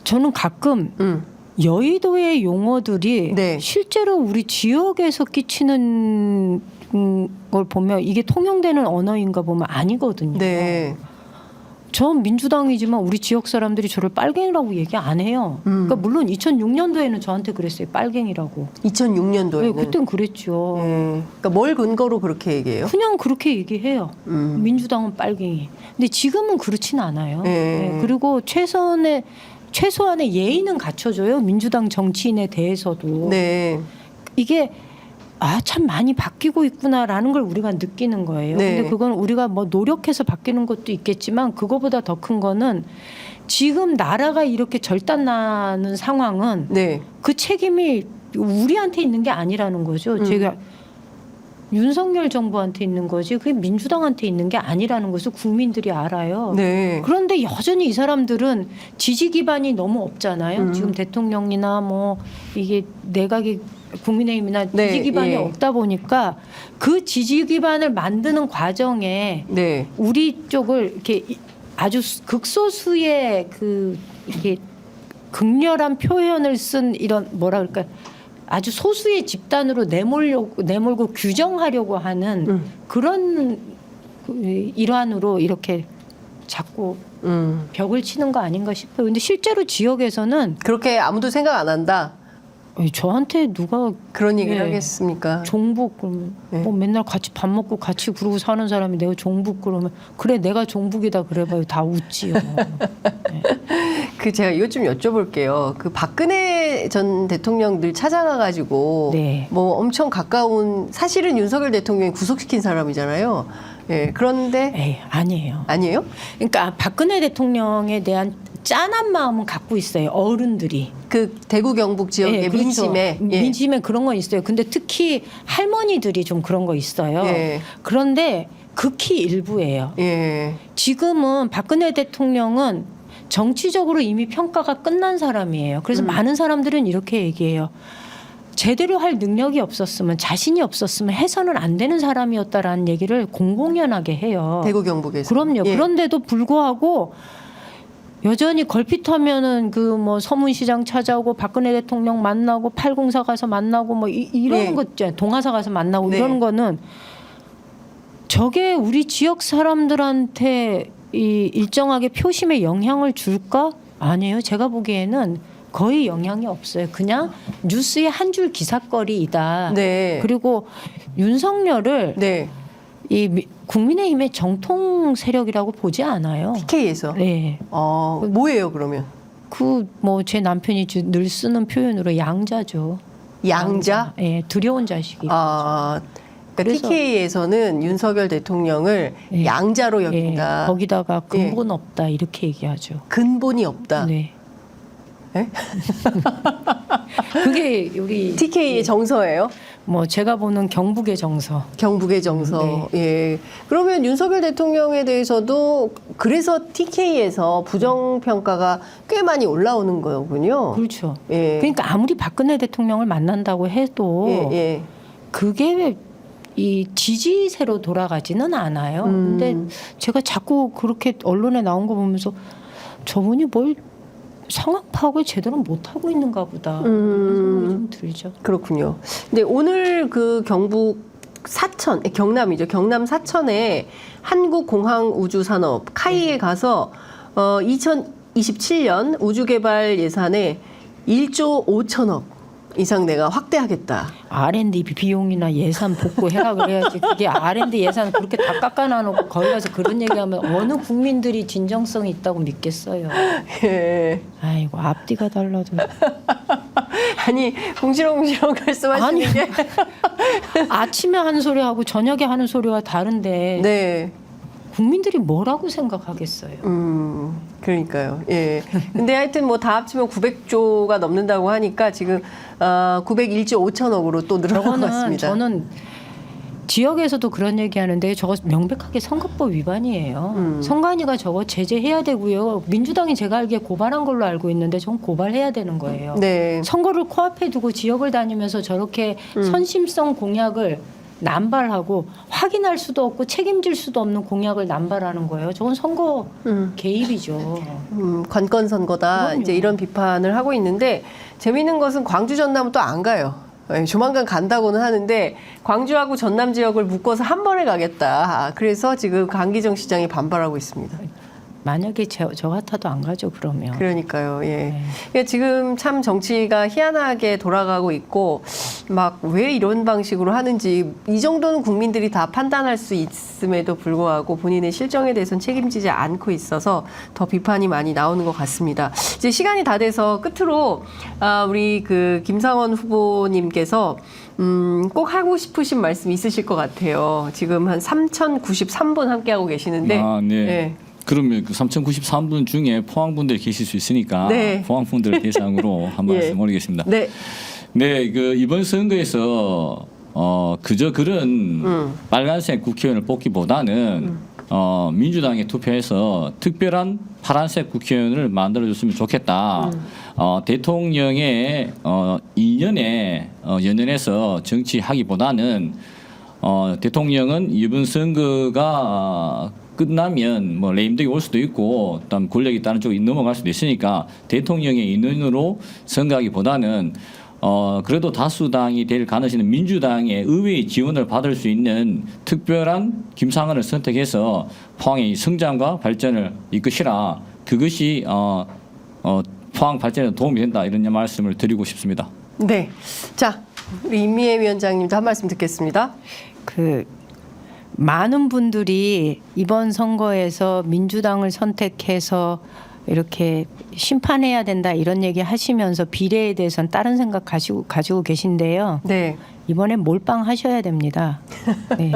저는 가끔 여의도의 용어들이 네. 실제로 우리 지역에서 끼치는 걸 보면 이게 통용되는 언어인가 보면 아니거든요. 네. 전 민주당이지만 우리 지역 사람들이 저를 빨갱이라고 얘기 안 해요. 그러니까 물론 2006년도에는 저한테 그랬어요. 빨갱이라고. 2006년도에는. 네, 그땐 그랬죠. 그러니까 뭘 근거로 그렇게 얘기해요? 그냥 그렇게 얘기해요. 민주당은 빨갱이. 근데 지금은 그렇진 않아요. 네, 그리고 최소한의 예의는 갖춰줘요. 민주당 정치인에 대해서도. 네. 이게 참 많이 바뀌고 있구나라는 걸 우리가 느끼는 거예요. 네. 근데 그건 우리가 뭐 노력해서 바뀌는 것도 있겠지만 그거보다 더 큰 거는 지금 나라가 이렇게 절단나는 상황은 네. 그 책임이 우리한테 있는 게 아니라는 거죠. 제가 윤석열 정부한테 있는 거지 그게 민주당한테 있는 게 아니라는 것을 국민들이 알아요. 네. 그런데 여전히 이 사람들은 지지 기반이 너무 없잖아요. 지금 대통령이나 뭐 이게 내각이 국민의힘이나 네, 지지 기반이 예. 없다 보니까 그 지지 기반을 만드는 과정에 네. 우리 쪽을 이렇게 아주 극소수의 그 이게 극렬한 표현을 쓴 이런 뭐라 그럴까 아주 소수의 집단으로 내몰고 규정하려고 하는 그런 일환으로 이렇게 자꾸 벽을 치는 거 아닌가 싶어요. 근데 실제로 지역에서는 그렇게 아무도 생각 안 한다. 저한테 누가 그런 얘기를 예. 하겠습니까? 종북 그러면 예. 뭐 맨날 같이 밥 먹고 같이 그러고 사는 사람이 내가 종북 그러면 그래 내가 종북이다 그래봐요 다 웃지요. 그 제가 이것 좀 여쭤볼게요. 그 박근혜 전 대통령 늘 찾아가가지고 네. 뭐 엄청 가까운 사실은 윤석열 대통령이 구속시킨 사람이잖아요. 예. 그런데 에이, 아니에요. 아니에요? 그러니까 박근혜 대통령에 대한 짠한 마음은 갖고 있어요. 어른들이. 그 대구 경북 지역의 예, 그렇죠. 민심에 예. 민심에 그런 건 있어요. 근데 특히 할머니들이 좀 그런 거 있어요. 예. 그런데 극히 일부예요. 예. 지금은 박근혜 대통령은 정치적으로 이미 평가가 끝난 사람이에요. 그래서 많은 사람들은 이렇게 얘기해요. 제대로 할 능력이 없었으면 자신이 없었으면 해서는 안 되는 사람이었다라는 얘기를 공공연하게 해요. 대구 경북에서. 그럼요. 예. 그런데도 불구하고 여전히 걸핏하면은 그 뭐 서문시장 찾아오고 박근혜 대통령 만나고 804 가서 만나고 뭐 이런 네. 것 있잖아요. 동아사 가서 만나고 네. 이런 거는 저게 우리 지역 사람들한테 이 일정하게 표심에 영향을 줄까? 아니에요. 제가 보기에는 거의 영향이 없어요. 그냥 뉴스의 한 줄 기사거리이다. 네. 그리고 윤석열을 네. 이 국민의힘의 정통 세력이라고 보지 않아요. TK에서. 네. 뭐예요 그러면? 그 뭐 제 남편이 늘 쓰는 표현으로 양자죠. 양자? 예, 두려운 자식이. 그러니까 그래서- TK에서는 윤석열 대통령을 예. 양자로 예, 여긴다. 거기다가 근본 없다 이렇게 얘기하죠. 근본이 없다. 네. 예? 그게 우리 TK의 정서예요? 뭐 제가 보는 경북의 정서. 경북의 정서. 예. 그러면 윤석열 대통령에 대해서도 그래서 TK에서 부정평가가 꽤 많이 올라오는 거군요. 그렇죠. 예. 그러니까 아무리 박근혜 대통령을 만난다고 해도 예, 예. 그게 이 지지세로 돌아가지는 않아요. 근데 제가 자꾸 그렇게 언론에 나온 거 보면서 저분이 뭘 상황 파악을 제대로 못 하고 있는가 보다. 그런 생각이 좀 들죠. 그렇군요. 근데 오늘 그 경북 사천, 경남이죠. 경남 사천에 한국공항우주산업 카이에 가서 2027년 우주개발 예산에 1조 5천억 이상 내가 확대하겠다. R&D 비용이나 예산 복구해라 그래야지. 그게 R&D 예산 그렇게 다 깎아놔놓고 거기 가서 그런 얘기하면 어느 국민들이 진정성이 있다고 믿겠어요. 예. 아이고 앞뒤가 달라도. 아니 공시렁공시렁 말씀하시는 아니, 게 아침에 하는 소리하고 저녁에 하는 소리와 다른데 네. 국민들이 뭐라고 생각하겠어요. 그러니까요. 예. 근데 하여튼 뭐 다 합치면 900조가 넘는다고 하니까 지금 901조 5천억으로 또 늘어난 것 저거는 같습니다. 저는 지역에서도 그런 얘기하는데 저거 명백하게 선거법 위반이에요. 선관위가 저거 제재해야 되고요. 민주당이 제가 알기에 고발한 걸로 알고 있는데 저건 고발해야 되는 거예요. 네. 선거를 코앞에 두고 지역을 다니면서 저렇게 선심성 공약을 남발하고 확인할 수도 없고 책임질 수도 없는 공약을 남발하는 거예요. 저건 선거 개입이죠. 관건 선거다. 그럼요. 이제 이런 비판을 하고 있는데 재미있는 것은 광주 전남은 또 안 가요. 예, 조만간 간다고는 하는데 광주하고 전남 지역을 묶어서 한 번에 가겠다. 그래서 지금 강기정 시장이 반발하고 있습니다. 만약에 저 같아도 안 가죠 그러면. 그러니까요. 예. 네. 그러니까 지금 참 정치가 희한하게 돌아가고 있고 막 왜 이런 방식으로 하는지 이 정도는 국민들이 다 판단할 수 있음에도 불구하고 본인의 실정에 대해서는 책임지지 않고 있어서 더 비판이 많이 나오는 것 같습니다. 이제 시간이 다 돼서 끝으로 우리 그 김상원 후보님께서 꼭 하고 싶으신 말씀 있으실 것 같아요. 지금 한 3,093분 함께하고 계시는데. 네. 예. 그러면 그 3,093분 중에 포항분들이 계실 수 있으니까 네. 포항분들을 대상으로 한 예. 말씀 올리겠습니다. 네. 네, 그 이번 선거에서 그저 그런 빨간색 국회의원을 뽑기보다는 민주당에 투표해서 특별한 파란색 국회의원을 만들어줬으면 좋겠다. 대통령의 2년에 연연해서 정치하기보다는 대통령은 이번 선거가 끝나면 뭐 레임덕이 올 수도 있고 그다음 권력이 다른 쪽에 넘어갈 수도 있으니까 대통령의 인원으로 선거하기보다는 그래도 다수당이 될 가능성이 민주당의 의회의 지원을 받을 수 있는 특별한 김상헌을 선택해서 포항의 성장과 발전을 이끄시라. 그것이 포항 발전에 도움이 된다 이런 말씀을 드리고 싶습니다. 네. 자, 우리 임미애 위원장님도 한 말씀 듣겠습니다. 그 많은 분들이 이번 선거에서 민주당을 선택해서 이렇게 심판해야 된다 이런 얘기 하시면서 비례에 대해서는 다른 생각 가지고 계신데요. 네. 이번엔 몰빵하셔야 됩니다. 네.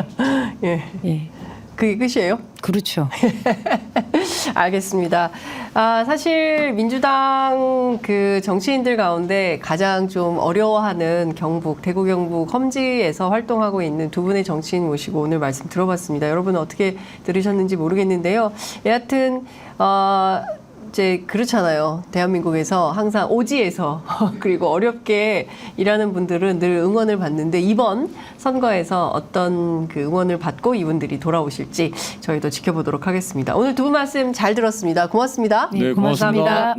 예. 예. 그게 끝이에요? 그렇죠. 알겠습니다. 사실 민주당 그 정치인들 가운데 가장 좀 어려워하는 경북, 대구 경북 험지에서 활동하고 있는 두 분의 정치인 모시고 오늘 말씀 들어봤습니다. 여러분 어떻게 들으셨는지 모르겠는데요. 여하튼 이제 그렇잖아요. 대한민국에서 항상 오지에서 그리고 어렵게 일하는 분들은 늘 응원을 받는데 이번 선거에서 어떤 그 응원을 받고 이분들이 돌아오실지 저희도 지켜보도록 하겠습니다. 오늘 두 분 말씀 잘 들었습니다. 고맙습니다. 네, 고맙습니다.